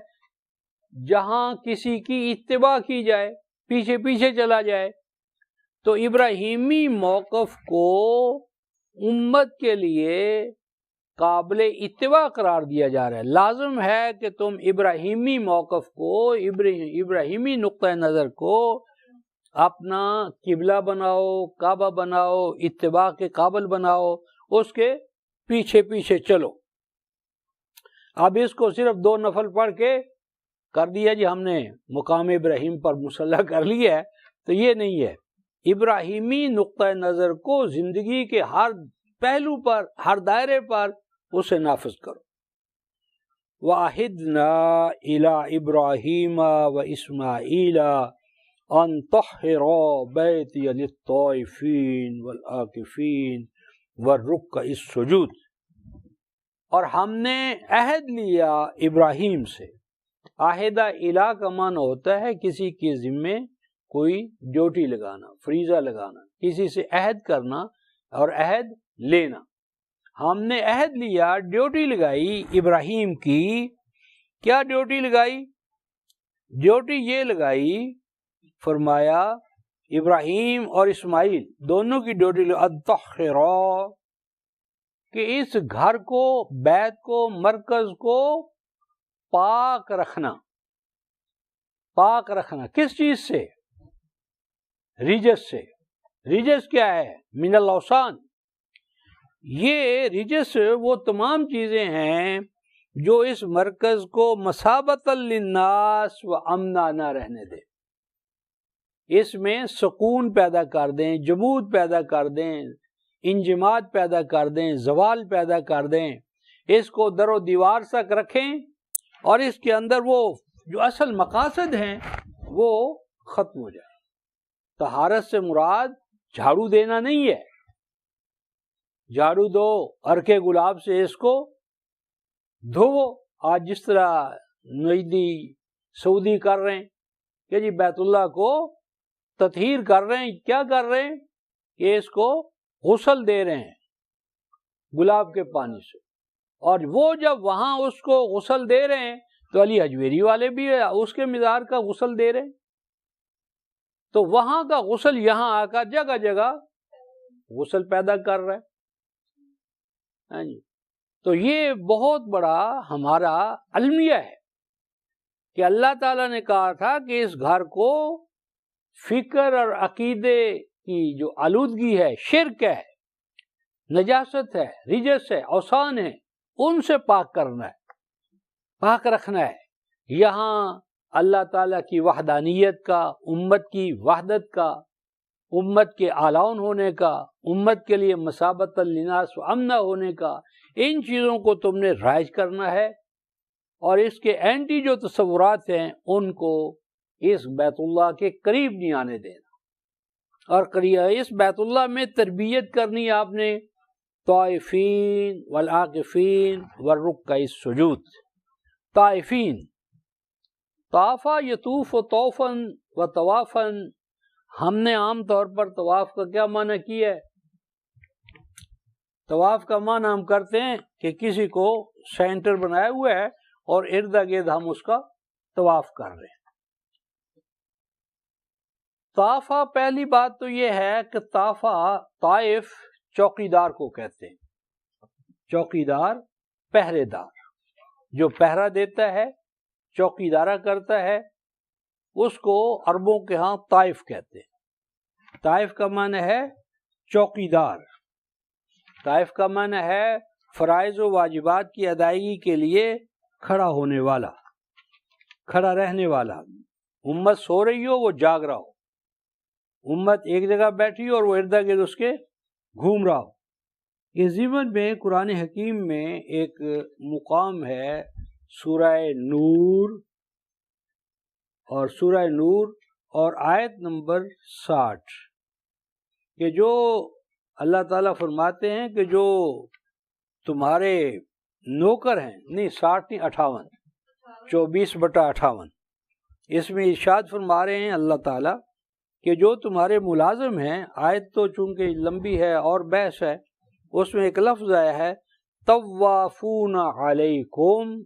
جہاں کسی کی اتباع کی جائے، پیچھے پیچھے چلا جائے. تو ابراہیمی موقف کو امت کے لیے قابل اتباع قرار دیا جا رہا ہے. لازم ہے کہ تم ابراہیمی موقف کو، ابراہیمی نقطہ نظر کو اپنا قبلہ بناؤ، کعبہ بناؤ، اتباع کے قابل بناؤ، اس کے پیچھے پیچھے چلو. اب اس کو صرف 2 نفل پڑھ کے کر دیا جی ہم نے مقام ابراہیم پر مصلی کر لیا ہے، تو یہ نہیں ہے. ابراہیمی نقطہ نظر کو زندگی کے ہر پہلو پر، ہر دائرے پر اسے نافذ کرو. وَعَهِدْنَا إِلَىٰ إِبْرَاهِيمَ وَإِسْمَاعِيلَ أَن طَهِّرَا بَيْتِيَ لِلطَّائِفِينَ وَالْعَاكِفِينَ وَالرُّكَّعِ السُّجُودِ. اور ہم نے عہد لیا ابراہیم سے. عہدہ الہ کا معنی ہوتا ہے کسی کے ذمے کوئی ڈیوٹی لگانا، فریضہ لگانا، کسی سے عہد کرنا اور عہد لینا. ہم نے عہد لیا، ڈیوٹی لگائی ابراہیم کی. کیا ڈیوٹی لگائی؟ ڈیوٹی یہ لگائی، فرمایا ابراہیم اور اسماعیل دونوں کی ڈیوٹی لگائی کہ اس گھر کو، بیت کو، مرکز کو پاک رکھنا. پاک رکھنا کس چیز سے؟ ریجس سے. ریجس کیا ہے؟ من الاوثان. یہ ریجس وہ تمام چیزیں ہیں جو اس مرکز کو مثابۃ للناس و امنا نہ رہنے دے. اس میں سکون پیدا کر دیں، جمود پیدا کر دیں، انجماد پیدا کر دیں، زوال پیدا کر دیں. اس کو در و دیوار تک رکھیں اور اس کے اندر وہ جو اصل مقاصد ہیں وہ ختم ہو جائے. طہارت سے مراد جھاڑو دینا نہیں ہے، جھاڑو دو عرق گلاب سے اس کو دھو، آج جس طرح نجدی سعودی کر رہے ہیں کہ جی بیت اللہ کو تطہیر کر رہے ہیں، کیا کر رہے ہیں کہ اس کو غسل دے رہے ہیں گلاب کے پانی سے، اور وہ جب وہاں اس کو غسل دے رہے ہیں تو علی حجویری والے بھی اس کے مزار کا غسل دے رہے ہیں، تو وہاں کا غسل یہاں آ کر جگہ جگہ غسل پیدا کر رہا ہے۔ ہاں جی، تو یہ بہت بڑا ہمارا المیہ ہے کہ اللہ تعالیٰ نے کہا تھا کہ اس گھر کو فکر اور عقیدے کی جو آلودگی ہے، شرک ہے، نجاست ہے، رجس ہے، اوثان ہے، ان سے پاک کرنا ہے، پاک رکھنا ہے۔ یہاں اللہ تعالیٰ کی وحدانیت کا، امت کی وحدت کا، امت کے اعلان ہونے کا، امت کے لیے مثابۃ للناس و امنا ہونے کا، ان چیزوں کو تم نے رائج کرنا ہے، اور اس کے اینٹی جو تصورات ہیں ان کو اس بیت اللہ کے قریب نہیں آنے دینا، اور اس بیت اللہ میں تربیت کرنی آپ نے طائفین والعاکفین والرکع السجود۔ طائفین، طافا یطوف و طوفن و طوافن، ہم نے عام طور پر طواف کا کیا معنی کیا ہے؟ طواف کا معنی ہم کرتے ہیں کہ کسی کو سینٹر بنایا ہوا ہے اور ارد گرد ہم اس کا طواف کر رہے ہیں۔ طافہ، پہلی بات تو یہ ہے کہ طافہ، طائف چوکیدار کو کہتے ہیں، چوکیدار، پہرے دار، جو پہرا دیتا ہے، چوکیدارہ کرتا ہے، اس کو عربوں کے ہاں طائف کہتے ہیں۔ طائف کا معنی ہے چوکیدار، طائف کا معنی ہے فرائض و واجبات کی ادائیگی کے لیے کھڑا ہونے والا، کھڑا رہنے والا۔ امت سو رہی ہو، وہ جاگ رہا ہو، امت ایک جگہ بیٹھی ہو اور وہ ارد گرد اس کے گھوم رہا ہو۔ اس ضمن میں قرآن حکیم میں ایک مقام ہے سورہ نور، اور سورہ نور اور آیت نمبر 60، کہ جو اللہ تعالیٰ فرماتے ہیں کہ جو تمہارے نوکر ہیں، نہیں 60 نہیں 58، 24/58، اس میں ارشاد فرما رہے ہیں اللہ تعالیٰ کہ جو تمہارے ملازم ہیں، آیت تو چونکہ لمبی ہے اور بحث ہے، اس میں ایک لفظ آیا ہے طوافون علیکم،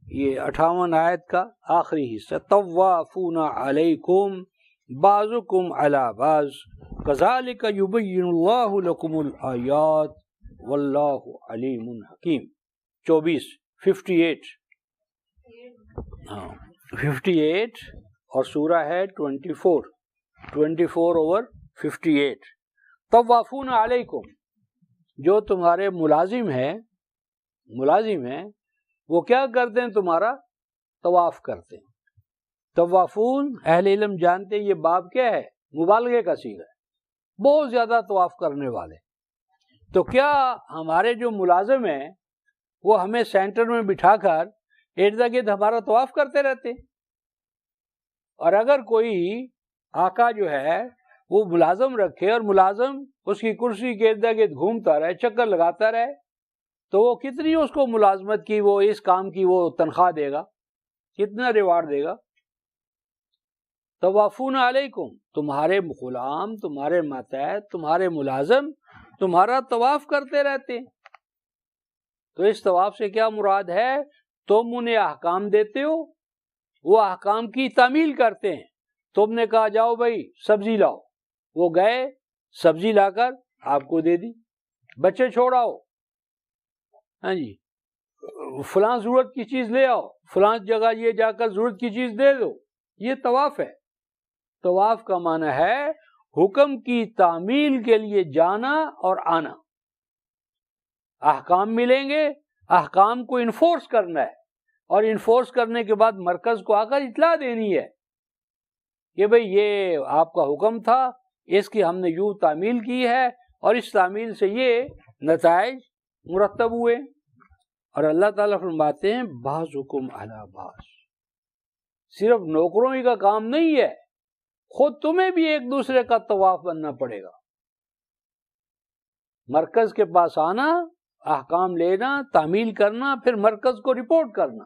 یہ 58 آیت کا آخری حصہ، طوافون علیکم بعضکم علی بعض کذالک یبین اللہ لکم الآیات واللہ علیم حکیم۔ 58 اور سورہ ہے 24/58۔ طوافون علیکم، جو تمہارے ملازم ہیں وہ کیا کرتے ہیں؟ تمہارا طواف کرتے ہیں۔ طوافون، اہل علم جانتے ہیں یہ باب کیا ہے؟ مبالغے کا صیغہ ہے، بہت زیادہ طواف کرنے والے۔ تو کیا ہمارے جو ملازم ہیں وہ ہمیں سینٹر میں بٹھا کر ارد گرد ہمارا طواف کرتے رہتے ہیں؟ اور اگر کوئی آقا جو ہے وہ ملازم رکھے اور ملازم اس کی کرسی کے ارد گرد گھومتا رہے، چکر لگاتا رہے، تو وہ کتنی اس کو ملازمت کی، وہ اس کام کی وہ تنخواہ دے گا، کتنا ریوارڈ دے گا؟ طوافون علیکم، تمہارے غلام، تمہارے ماتحت، تمہارے ملازم تمہارا طواف کرتے رہتے ہیں۔ تو اس طواف سے کیا مراد ہے؟ تم انہیں احکام دیتے ہو، وہ احکام کی تعمیل کرتے ہیں۔ تم نے کہا جاؤ بھائی سبزی لاؤ، وہ گئے سبزی لا کر آپ کو دے دی۔ بچے چھوڑاؤ، ہاں جی، فلاں ضرورت کی چیز لے آؤ، فلاں جگہ یہ جا کر ضرورت کی چیز دے دو، یہ طواف ہے۔ طواف کا معنی ہے حکم کی تعمیل کے لیے جانا اور آنا۔ احکام ملیں گے، احکام کو انفورس کرنا ہے، اور انفورس کرنے کے بعد مرکز کو آ کر اطلاع دینی ہے کہ بھئی یہ آپ کا حکم تھا، اس کی ہم نے یوں تعمیل کی ہے، اور اس تعمیل سے یہ نتائج مرتب ہوئے۔ اور اللہ تعالیٰ فرماتے ہیں بعضکم علی بعض، صرف نوکروں ہی کا کام نہیں ہے، خود تمہیں بھی ایک دوسرے کا طواف بننا پڑے گا۔ مرکز کے پاس آنا، احکام لینا، تعمیل کرنا، پھر مرکز کو رپورٹ کرنا۔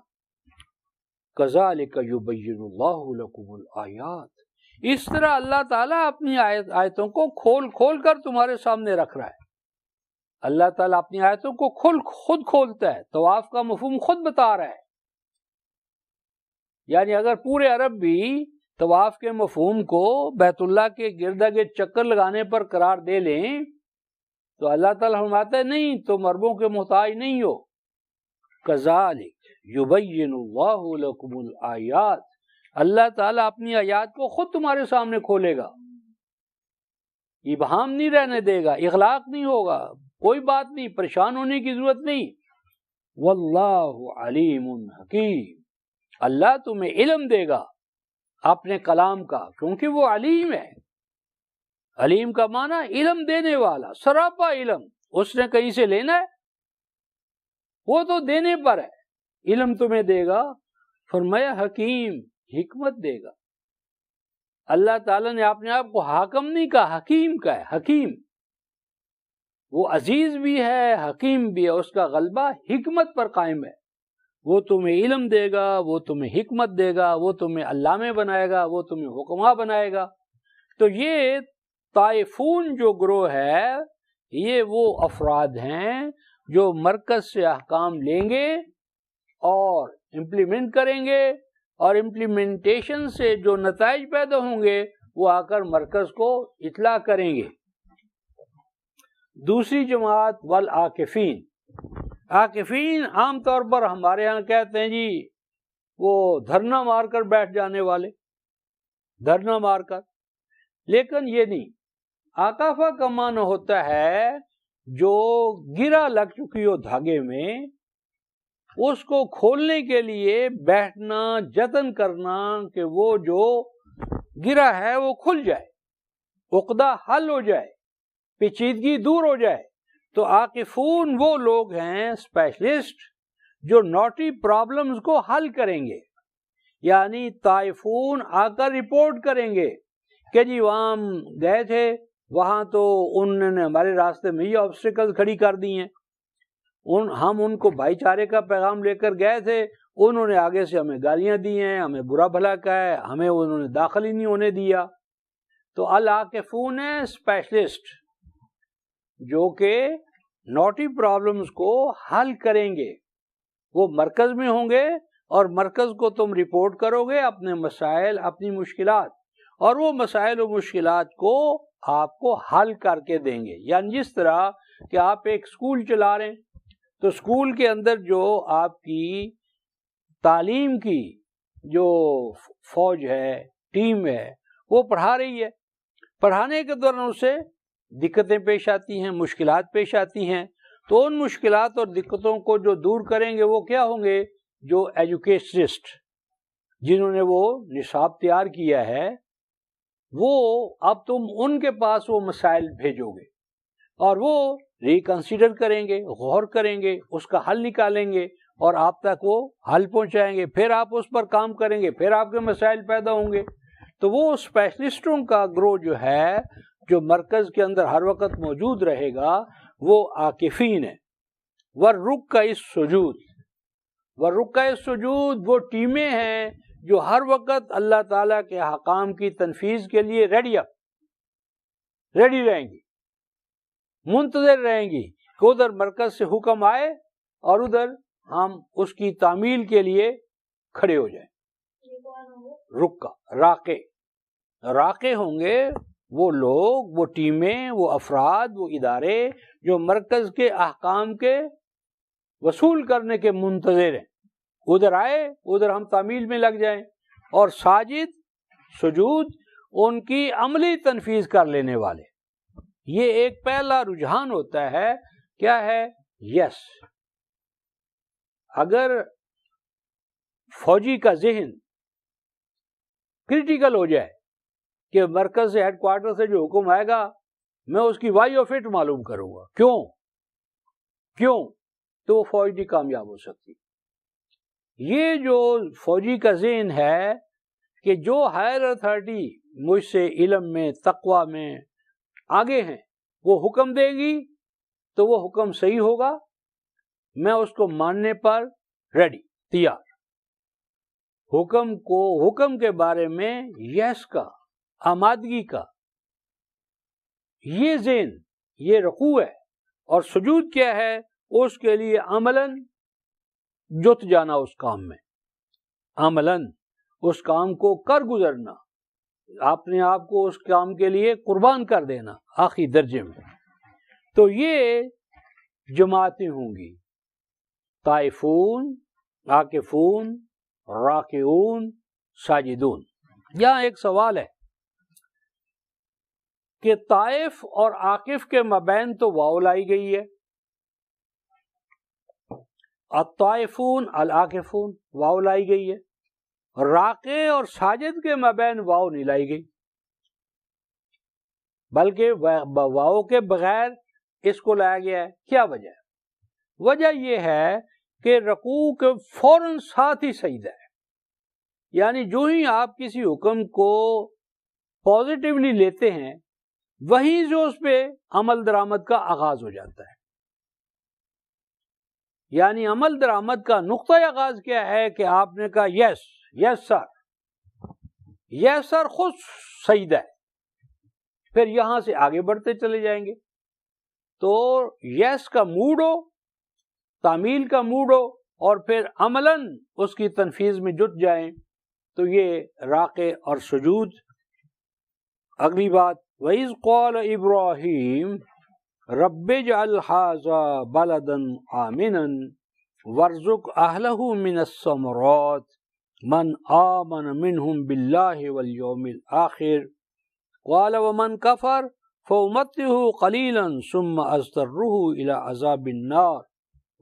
كَذَلِكَ يُبَيِّنُ اللَّهُ لَكُمُ الْآيَاتِ، اس طرح اللہ تعالیٰ اپنی آیتوں کو کھول کھول کر تمہارے سامنے رکھ رہا ہے۔ اللہ تعالیٰ اپنی آیتوں کو خود کھولتا ہے، طواف کا مفہوم خود بتا رہا ہے۔ یعنی اگر پورے عرب بھی طواف کے مفہوم کو بیت اللہ کے گرد گرد چکر لگانے پر قرار دے لیں تو اللہ تعالیٰ فرماتا ہے نہیں، تم عربوں کے محتاج نہیں ہو۔ کذالک یبین اللہ لکم الآیات، اللہ تعالیٰ اپنی آیات کو خود تمہارے سامنے کھولے گا، ابہام نہیں رہنے دے گا، اغلاق نہیں ہوگا، کوئی بات نہیں، پریشان ہونے کی ضرورت نہیں۔ واللہ علیم حکیم، اللہ تمہیں علم دے گا اپنے کلام کا، کیونکہ وہ علیم ہے۔ علیم کا معنی علم دینے والا، سراپا علم، اس نے کہیں سے لینا ہے؟ وہ تو دینے پر ہے، علم تمہیں دے گا۔ فرمایا حکیم، حکمت دے گا۔ اللہ تعالیٰ نے اپنے آپ کو حاکم نہیں کہا، حکیم کا ہے، حکیم۔ وہ عزیز بھی ہے، حکیم بھی ہے، اس کا غلبہ حکمت پر قائم ہے۔ وہ تمہیں علم دے گا، وہ تمہیں حکمت دے گا، وہ تمہیں علامہ بنائے گا، وہ تمہیں حکماء بنائے گا۔ تو یہ طائفون جو گروہ ہے، یہ وہ افراد ہیں جو مرکز سے احکام لیں گے اور امپلیمنٹ کریں گے، اور امپلیمنٹیشن سے جو نتائج پیدا ہوں گے وہ آ کر مرکز کو اطلاع کریں گے۔ دوسری جماعت والعاکفین، عاکفین عام طور پر ہمارے ہاں کہتے ہیں جی وہ دھرنا مار کر بیٹھ جانے والے، دھرنا مار کر، لیکن یہ نہیں۔ عاکفہ کا معنی ہوتا ہے جو گرا لگ چکی ہو دھاگے میں، اس کو کھولنے کے لیے بیٹھنا، جتن کرنا کہ وہ جو گرا ہے وہ کھل جائے، عقدہ حل ہو جائے، پیچیدگی دور ہو جائے۔ تو عاکفون وہ لوگ ہیں، اسپیشلسٹ، جو نوٹی پرابلمز کو حل کریں گے۔ یعنی طائفون آ کر رپورٹ کریں گے کہ جی وہاں ہم گئے تھے، وہاں تو انہوں نے ہمارے راستے میں یہ آبسٹیکل کھڑی کر دی ہیں، ہم ان کو بھائی چارے کا پیغام لے کر گئے تھے، انہوں نے آگے سے ہمیں گالیاں دی ہیں، ہمیں برا بھلا کہا ہے، ہمیں انہوں نے داخل ہی نہیں ہونے دیا۔ تو العاکفون ہے اسپیشلسٹ جو کہ نوٹی پرابلمز کو حل کریں گے۔ وہ مرکز میں ہوں گے اور مرکز کو تم رپورٹ کرو گے اپنے مسائل، اپنی مشکلات، اور وہ مسائل و مشکلات کو آپ کو حل کر کے دیں گے۔ یعنی جس طرح کہ آپ ایک اسکول چلا رہے ہیں تو اسکول کے اندر جو آپ کی تعلیم کی جو فوج ہے، ٹیم ہے، وہ پڑھا رہی ہے، پڑھانے کے دوران اسے دقتیں پیش آتی ہیں، مشکلات پیش آتی ہیں، تو ان مشکلات اور دقتوں کو جو دور کریں گے وہ کیا ہوں گے؟ جو ایجوکیشنسٹ، جنہوں نے وہ نصاب تیار کیا ہے، وہ اب تم ان کے پاس وہ مسائل بھیجو گے اور وہ ریکنسیڈر کریں گے، غور کریں گے، اس کا حل نکالیں گے اور آپ تک وہ حل پہنچائیں گے، پھر آپ اس پر کام کریں گے، پھر آپ کے مسائل پیدا ہوں گے۔ تو وہ اسپیشلسٹوں کا گروہ جو ہے، جو مرکز کے اندر ہر وقت موجود رہے گا، وہ عاکفین ہے۔ والرکع السجود، والرکع السجود وہ ٹیمیں ہیں جو ہر وقت اللہ تعالیٰ کے احکام کی تنفیذ کے لیے ریڈی رہیں گی، منتظر رہیں گی کہ ادھر مرکز سے حکم آئے اور ادھر ہم اس کی تعمیل کے لیے کھڑے ہو جائیں۔ رکع، راقے ہوں گے وہ لوگ، وہ ٹیمیں، وہ افراد، وہ ادارے جو مرکز کے احکام کے وصول کرنے کے منتظر ہیں، ادھر آئے، ادھر ہم تعمیل میں لگ جائیں۔ اور ساجد، سجود، ان کی عملی تنفیذ کر لینے والے۔ یہ ایک پہلا رجحان ہوتا ہے، کیا ہے؟ یس، اگر فوجی کا ذہن کریٹیکل ہو جائے کہ مرکز سے، ہیڈ کوارٹر سے جو حکم آئے گا میں اس کی وائی آف اٹ معلوم کروں گا، کیوں تو وہ فوج نہیں کامیاب ہو سکتی۔ یہ جو فوجی کا ذہن ہے کہ جو ہائر اتھارٹی مجھ سے علم میں، تقوی میں آگے ہیں، وہ حکم دے گی تو وہ حکم صحیح ہوگا، میں اس کو ماننے پر ریڈی، تیار. حکم کے بارے میں یس کا، آمادگی کا، یہ ذہن، یہ رکوع ہے. اور سجود کیا ہے؟ اس کے لیے عملاً جت جانا اس کام میں، عملاً اس کام کو کر گزرنا، اپنے آپ کو اس کام کے لیے قربان کر دینا آخری درجے میں. تو یہ جماعتیں ہوں گی، طائفون، عاکفون، راکعون، ساجدون. یہاں ایک سوال ہے کہ طائف اور عاکف کے مابین تو واو لائی گئی ہے، الطائفون العاکفون واو لائی گئی ہے، راکع اور ساجد کے مابین واو نہیں لائی گئی، بلکہ واو کے بغیر اس کو لایا گیا ہے. کیا وجہ ہے؟ وجہ یہ ہے کہ رکوع کے فوراً ساتھ ہی سجدہ ہے. یعنی جو ہی آپ کسی حکم کو پازیٹیولی لیتے ہیں، وہیں جو اس پہ عمل درآمد کا آغاز ہو جاتا ہے. یعنی عمل درآمد کا نقطۂ آغاز کیا ہے کہ آپ نے کہا یس، یس سر، یس سر، خود سجدہ ہے. پھر یہاں سے آگے بڑھتے چلے جائیں گے. تو یس کا موڈ ہو، تعمیل کا موڈ ہو، اور پھر عملاً اس کی تنفیذ میں جٹ جائیں، تو یہ راکع اور سجود. اگلی بات، وَإِذْ قَالَ إِبْرَاهِيمُ رَبِّ اجْعَلْ هَٰذَا بَلَدًا آمِنًا وَارْزُقْ أَهْلَهُ مِنَ الثَّمَرَاتِ مَنْ آمَنَ مِنْهُمْ بِاللَّهِ وَالْيَوْمِ الْآخِرِ قَالَ وَمَنْ كَفَرَ فَأُمَتِّعُهُ قَلِيلًا ثُمَّ أَضْطَرُّهُ إِلَىٰ عَذَابِ النَّارِ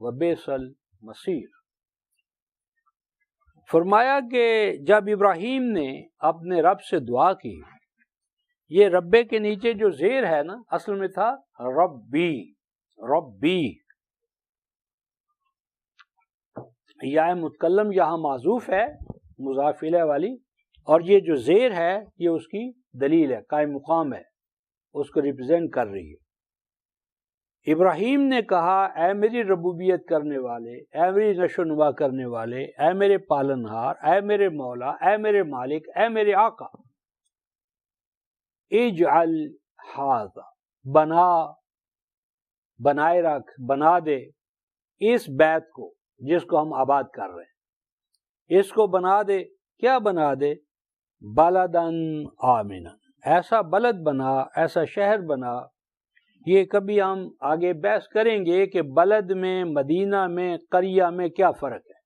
وَبِئْسَ الْمَصِيرُ. فرمایا کہ جب ابراہیم نے اپنے رب سے دعا کی، یہ ربے کے نیچے جو زیر ہے نا، اصل میں تھا ربی، ربی. یا متکلم یہاں معذوف ہے، مضاف الیہ والی، اور یہ جو زیر ہے یہ اس کی دلیل ہے، قائم مقام ہے، اس کو ریپرزینٹ کر رہی ہے. ابراہیم نے کہا اے میری ربوبیت کرنے والے، اے میری نشو نما کرنے والے، اے میرے پالنہار، اے میرے مولا، اے میرے مالک، اے میرے آقا، اجعل ھذا، بنائے رکھ، بنا دے اس بیت کو جس کو ہم آباد کر رہے ہیں، اس کو بنا دے. کیا بنا دے؟ بلدن آمنا، ایسا بلد بنا، ایسا شہر بنا. یہ کبھی ہم آگے بحث کریں گے کہ بلد میں، مدینہ میں، قریہ میں کیا فرق ہے.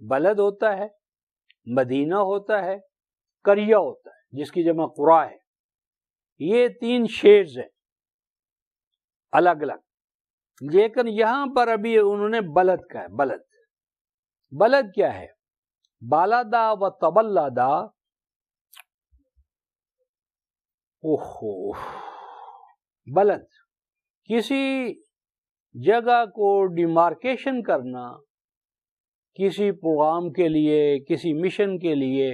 بلد ہوتا ہے، مدینہ ہوتا ہے، قریہ ہوتا ہے جس کی جمع قرا ہے. یہ تین شیڈز ہیں الگ الگ. لیکن یہاں پر ابھی انہوں نے بلد کا ہے. بلد کیا ہے؟ بالدا و تبلدا. اوہو، بلد کسی جگہ کو ڈیمارکیشن کرنا، کسی پروگرام کے لیے، کسی مشن کے لیے،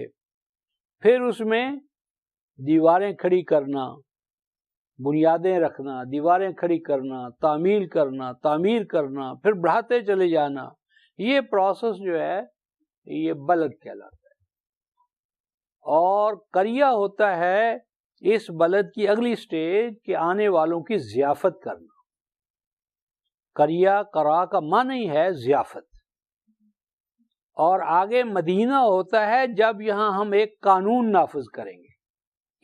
پھر اس میں دیواریں کھڑی کرنا، بنیادیں رکھنا، دیواریں کھڑی کرنا، تعمیر کرنا، پھر بڑھاتے چلے جانا. یہ پروسیس جو ہے یہ بلد کہلاتا ہے. اور قریہ ہوتا ہے اس بلد کی اگلی سٹیج کہ آنے والوں کی ضیافت کرنا. قریہ، قرا کا معنی ہے ضیافت. اور آگے مدینہ ہوتا ہے جب یہاں ہم ایک قانون نافذ کریں گے،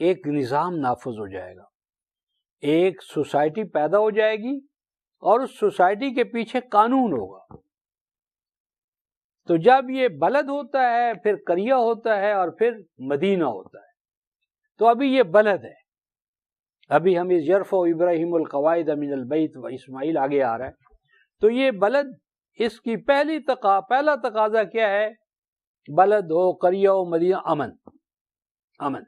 ایک نظام نافذ ہو جائے گا، ایک سوسائٹی پیدا ہو جائے گی اور اس سوسائٹی کے پیچھے قانون ہوگا. تو جب یہ بلد ہوتا ہے، پھر قریہ ہوتا ہے، اور پھر مدینہ ہوتا ہے. تو ابھی یہ بلد ہے. ابھی ہم اس یرفع ابراہیم القواعد من البیت و اسماعیل آگے آ رہا ہے. تو یہ بلد، اس کی پہلا تقاضا کیا ہے؟ بلد ہو، قریہ ہو، مدینہ، امن.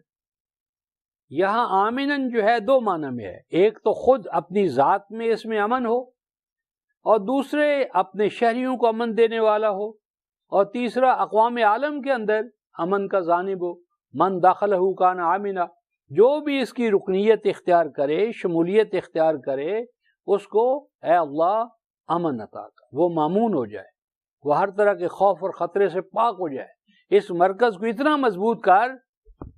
یہاں آمنن جو ہے دو معنی میں ہے. ایک تو خود اپنی ذات میں اس میں امن ہو، اور دوسرے اپنے شہریوں کو امن دینے والا ہو، اور تیسرا اقوام عالم کے اندر امن کا جانب ہو. من داخلہ کان آمنا، جو بھی اس کی رکنیت اختیار کرے، شمولیت اختیار کرے، اس کو اے اللہ امن عطا کر، وہ مامون ہو جائے، وہ ہر طرح کے خوف اور خطرے سے پاک ہو جائے، اس مرکز کو اتنا مضبوط کر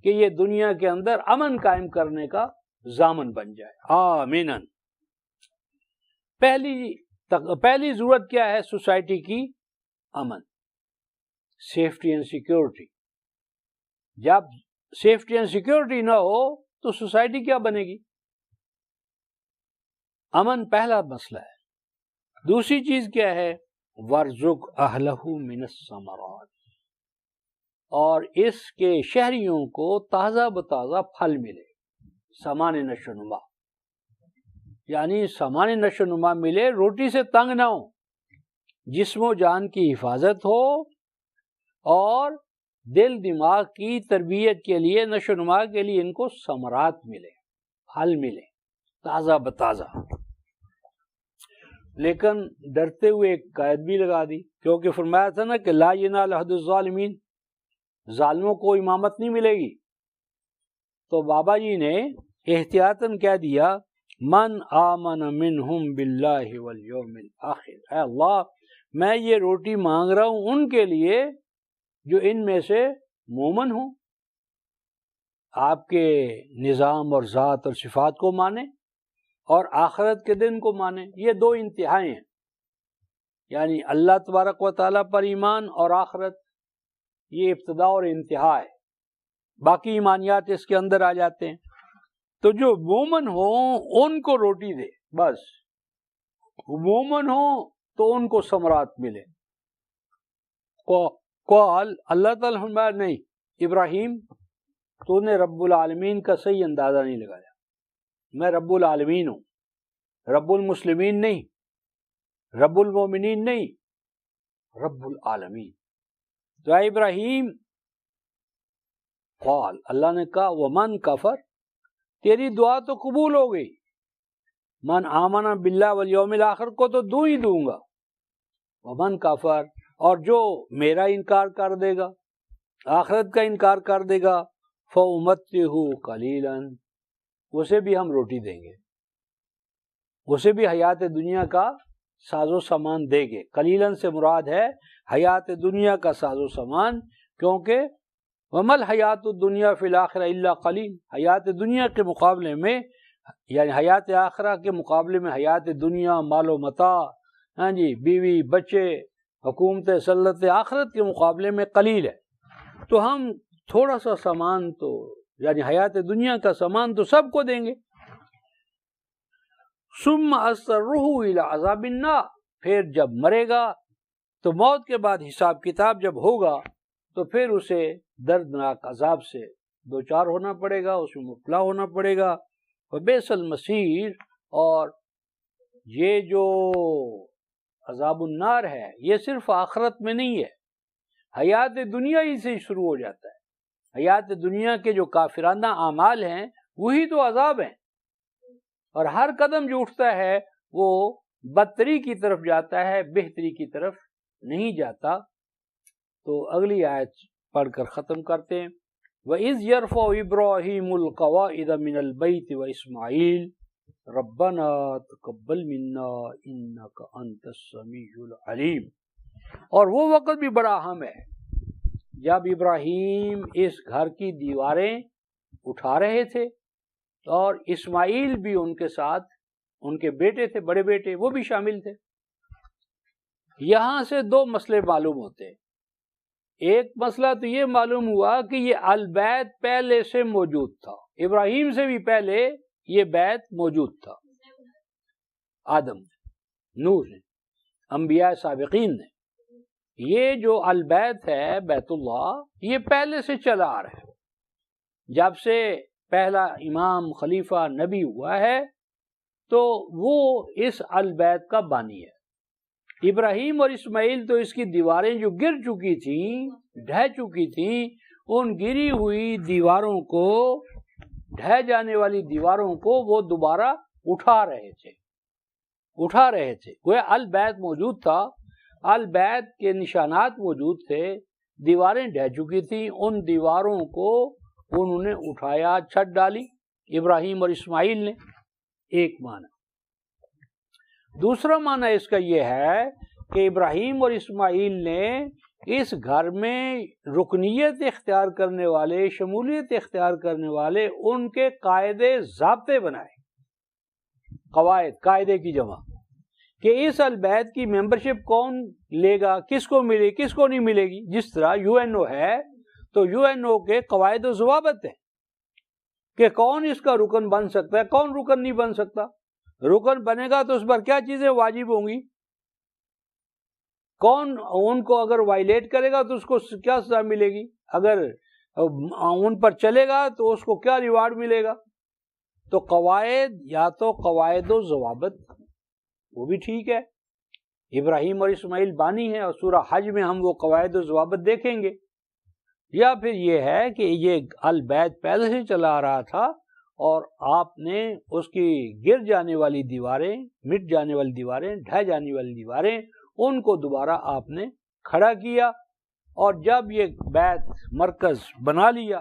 کہ یہ دنیا کے اندر امن قائم کرنے کا ضامن بن جائے، آمین۔ پہلی ضرورت کیا ہے سوسائٹی کی؟ امن، سیفٹی اینڈ سیکیورٹی۔ جب سیفٹی اینڈ سیکیورٹی نہ ہو تو سوسائٹی کیا بنے گی؟ امن پہلا مسئلہ ہے۔ دوسری چیز کیا ہے؟ وَارْزُقْ أَهْلَهُ مِنَ الثَّمَرَاتِ، اور اس کے شہریوں کو تازہ بتازہ پھل ملے، سامان نشو و نما، یعنی سامان نشو و نما ملے، روٹی سے تنگ نہ ہو، جسم و جان کی حفاظت ہو، اور دل دماغ کی تربیت کے لیے، نشو و نما کے لیے ان کو ثمرات ملے، پھل ملے تازہ بتازہ۔ لیکن ڈرتے ہوئے ایک قید بھی لگا دی، کیونکہ فرمایا تھا نا کہ لا ینال عہد الظالمین، ظالموں کو امامت نہیں ملے گی۔ تو بابا جی نے احتیاطاً کہہ دیا من آمن منہم باللہ والیوم الآخر، اے اللہ میں یہ روٹی مانگ رہا ہوں ان کے لیے جو ان میں سے مومن ہوں، آپ کے نظام اور ذات اور صفات کو مانے اور آخرت کے دن کو مانے۔ یہ دو انتہائیں ہیں، یعنی اللہ تبارک و تعالیٰ پر ایمان اور آخرت، یہ ابتدا اور انتہا ہے، باقی ایمانیات اس کے اندر آ جاتے ہیں۔ تو جو مومن ہوں ان کو روٹی دے، بس مومن ہوں تو ان کو ثمرات ملے۔ قال اللہ تعالیٰ فرمایا نہیں ابراہیم تو نے رب العالمین کا صحیح اندازہ نہیں لگایا، میں رب العالمین ہوں، رب المسلمین نہیں، رب المومنین نہیں، رب العالمین۔ تو اے ابراہیم، قال اللہ نے کہا ومن کفر، تیری دعا تو قبول ہو گئی، من آمن باللہ والیوم الآخر کو تو دوں ہی دوں گا، ومن کفر، اور جو میرا انکار کر دے گا، آخرت کا انکار کر دے گا، فَأُمَتِّعُهُ قَلِيلًا، اسے بھی ہم روٹی دیں گے، اسے بھی حیات دنیا کا ساز و سامان دیں گے۔ قلیلاً سے مراد ہے حیات دنیا کا ساز و سامان، کیونکہ وَمَا الْحَيَاةُ الدُّنْيَا فِي الْآخِرَةِ إِلَّا قَلِيلٌ، حیات دنیا کے مقابلے میں، یعنی حیات آخرہ کے مقابلے میں حیات دنیا، مال و متاع، ہاں جی، بیوی بچے، حکومت سلطنت آخرت کے مقابلے میں قلیل ہے۔ تو ہم تھوڑا سا سامان تو، یعنی حیات دنیا کا سامان تو سب کو دیں گے۔ ثم اضطرہ الی عذاب النار، پھر جب مرے گا تو موت کے بعد حساب کتاب جب ہوگا تو پھر اسے دردناک عذاب سے دوچار ہونا پڑے گا، اس میں مبتلا ہونا پڑے گا۔ وبئس المصیر، اور یہ جو عذاب النار ہے یہ صرف آخرت میں نہیں ہے، حیات دنیا ہی سے شروع ہو جاتا ہے۔ حیات دنیا کے جو کافرانہ اعمال ہیں وہی تو عذاب ہیں، اور ہر قدم جو اٹھتا ہے وہ بدتری کی طرف جاتا ہے، بہتری کی طرف نہیں جاتا۔ تو اگلی آیت پڑھ کر ختم کرتے ہیں۔ وَإِذْ يَرْفَعُ إِبْرَاهِيمُ الْقَوَاعِدَ مِنَ الْبَيْتِ وَإِسْمَاعِيلُ رَبَّنَا تَقَبَّلْ مِنَّا إِنَّكَ أَنْتَ السَّمِيعُ الْعَلِيمُ۔ اور وہ وقت بھی بڑا اہم ہے جب ابراہیم اس گھر کی دیواریں اٹھا رہے تھے، اور اسماعیل بھی ان کے ساتھ، ان کے بیٹے تھے، بڑے بیٹے، وہ بھی شامل تھے۔ یہاں سے دو مسئلے معلوم ہوتے ہیں۔ ایک مسئلہ تو یہ معلوم ہوا کہ یہ البیت پہلے سے موجود تھا، ابراہیم سے بھی پہلے یہ بیت موجود تھا، آدم نے، نوح نے، انبیاء سابقین نے۔ یہ جو البیت ہے بیت اللہ، یہ پہلے سے چلا آ رہا ہے، جب سے پہلا امام خلیفہ نبی ہوا ہے تو وہ اس البیت کا بانی ہے۔ ابراہیم اور اسماعیل تو اس کی دیواریں جو گر چکی تھیں، ڈھہ چکی تھیں، ان گری ہوئی دیواروں کو، ڈھہ جانے والی دیواروں کو وہ دوبارہ اٹھا رہے تھے۔ گویا البیت موجود تھا، البیت کے نشانات موجود تھے، دیواریں ڈھہ چکی تھیں، ان دیواروں کو انہوں نے اٹھایا، چھت ڈالی ابراہیم اور اسماعیل نے۔ ایک معنی۔ دوسرا معنی اس کا یہ ہے کہ ابراہیم اور اسماعیل نے اس گھر میں رکنیت اختیار کرنے والے، شمولیت اختیار کرنے والے ان کے قاعدے ضابطے بنائے، قواعد، قاعدے کی جمع، کہ اس البیت کی ممبرشپ کون لے گا، کس کو ملے، کس کو نہیں ملے گی۔ جس طرح یو این او ہے تو یو این او کے قواعد و ضوابط ہیں کہ کون اس کا رکن بن سکتا ہے، کون رکن نہیں بن سکتا۔ رکن بنے گا تو اس پر کیا چیزیں واجب ہوں گی، کون ان کو اگر وائلیٹ کرے گا تو اس کو کیا سزا ملے گی، اگر ان پر چلے گا تو اس کو کیا ریوارڈ ملے گا۔ تو قواعد، یا تو قواعد و ضوابط وہ بھی ٹھیک ہے، ابراہیم اور اسماعیل بانی ہیں اور سورہ حج میں ہم وہ قواعد و ضوابط دیکھیں گے، یا پھر یہ ہے کہ یہ البیت پہلے سے چلا آ رہا تھا اور آپ نے اس کی گر جانے والی دیواریں، مٹ جانے والی دیواریں، ڈھہ جانے والی دیواریں، ان کو دوبارہ آپ نے کھڑا کیا، اور جب یہ بیت مرکز بنا لیا،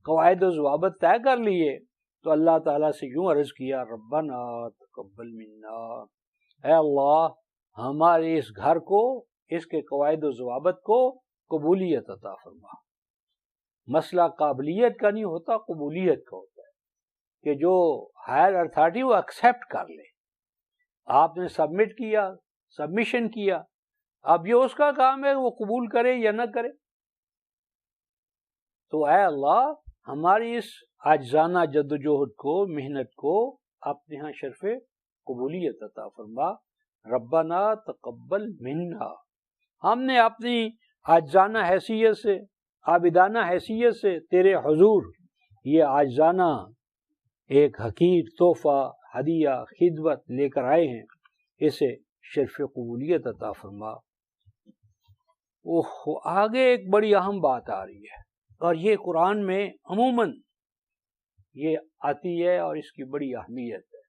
قواعد و ضوابط طے کر لیے، تو اللہ تعالیٰ سے یوں عرض کیا، ربنا تقبل منا، اے اللہ ہمارے اس گھر کو، اس کے قواعد و ضوابط کو قبولیت عطا فرما۔ مسئلہ قابلیت کا نہیں ہوتا، قبولیت کا ہوتا ہے، کہ جو ہائر اتھارٹی وہ ایکسیپٹ کر لے۔ آپ نے سبمٹ کیا، سبمیشن کیا، اب یہ اس کا کام ہے وہ قبول کرے یا نہ کرے۔ تو اے اللہ ہماری اس عاجزانہ جدوجہد کو، محنت کو اپنے ہاں شرف قبولیت عطا فرما۔ ربنا تقبل منا، ہم نے اپنی عاجزانہ حیثیت سے، عابدانہ حیثیت سے تیرے حضور یہ عاجزانہ ایک حقیر تحفہ، ہدیہ، خدمت لے کر آئے ہیں، اسے شرف قبولیت عطا فرما۔ آگے ایک بڑی اہم بات آ رہی ہے، اور یہ قرآن میں عموماً یہ آتی ہے اور اس کی بڑی اہمیت ہے۔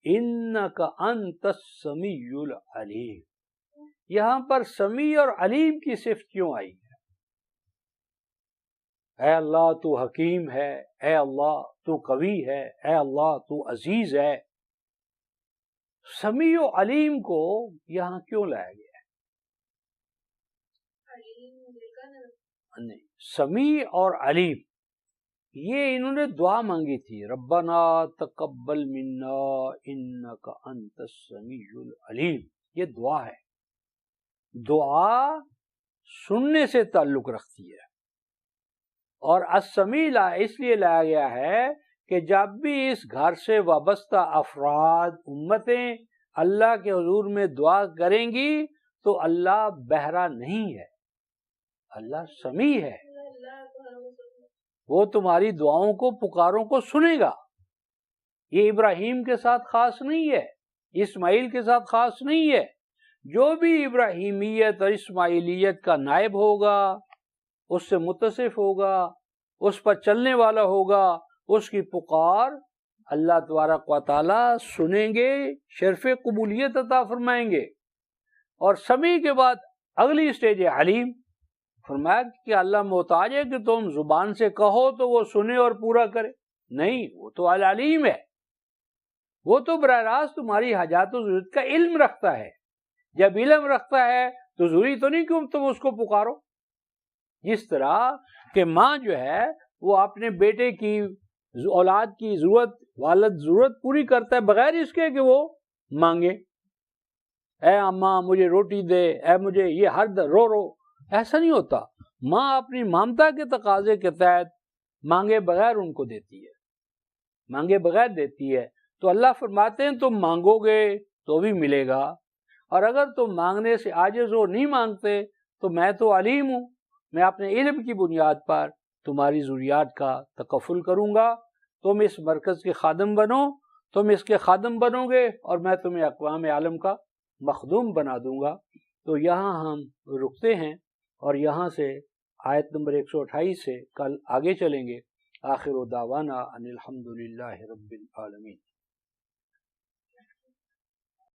اِنَّكَ أَنْتَ السَّمِيُّ الْعَلِيمُ، یہاں پر سمیع اور علیم کی صفت کیوں آئی ہے؟ اے اللہ تو حکیم ہے، اے اللہ تو قوی ہے، اے اللہ تو عزیز ہے، سمیع و علیم کو یہاں کیوں لایا گیا ہے؟ نہیں، سمیع اور علیم، یہ انہوں نے دعا مانگی تھی، ربنا تقبل منا انک انت السمیع العلیم، یہ دعا ہے۔ دعا سننے سے تعلق رکھتی ہے، اور السمیع اس لیے لایا گیا ہے کہ جب بھی اس گھر سے وابستہ افراد، امتیں اللہ کے حضور میں دعا کریں گی تو اللہ بہرا نہیں ہے، اللہ سمیع ہے، وہ تمہاری دعاؤں کو، پکاروں کو سنے گا۔ یہ ابراہیم کے ساتھ خاص نہیں ہے، اسماعیل کے ساتھ خاص نہیں ہے، جو بھی ابراہیمیت اور اسماعیلیت کا نائب ہوگا، اس سے متصف ہوگا، اس پر چلنے والا ہوگا، اس کی پکار اللہ تبارک و تعالی سنیں گے، شرف قبولیت عطا فرمائیں گے۔ اور سمیع کے بعد اگلی سٹیج ہے علیم، فرمایا کہ اللہ محتاج ہے کہ تم زبان سے کہو تو وہ سنے اور پورا کرے، نہیں، وہ تو العلیم ہے، وہ تو براہ راست تمہاری حاجات و ضرورت کا علم رکھتا ہے۔ جب علم رکھتا ہے تو ضروری تو نہیں کہ تم اس کو پکارو۔ جس طرح کہ ماں جو ہے وہ اپنے بیٹے کی، اولاد کی ضرورت، والد ضرورت پوری کرتا ہے بغیر اس کے کہ وہ مانگے، اے اماں مجھے روٹی دے، اے مجھے یہ ہر رو، ایسا نہیں ہوتا۔ ماں اپنی مامتا کے تقاضے کے تحت مانگے بغیر ان کو دیتی ہے، مانگے بغیر دیتی ہے۔ تو اللہ فرماتے ہیں تم مانگو گے تو بھی ملے گا، اور اگر تم مانگنے سے عاجز ہو، نہیں مانگتے، تو میں تو علیم ہوں، میں اپنے علم کی بنیاد پر تمہاری ضروریات کا تکفل کروں گا۔ تم اس مرکز کے خادم بنو، تم اس کے خادم بنو گے، اور میں تمہیں اقوام عالم کا مخدوم بنا دوں گا۔ تو یہاں ہم رکتے ہیں، اور یہاں سے آیت نمبر 128 سے کل آگے چلیں گے۔ آخر دعوانا ان الحمد للہ رب العالمین۔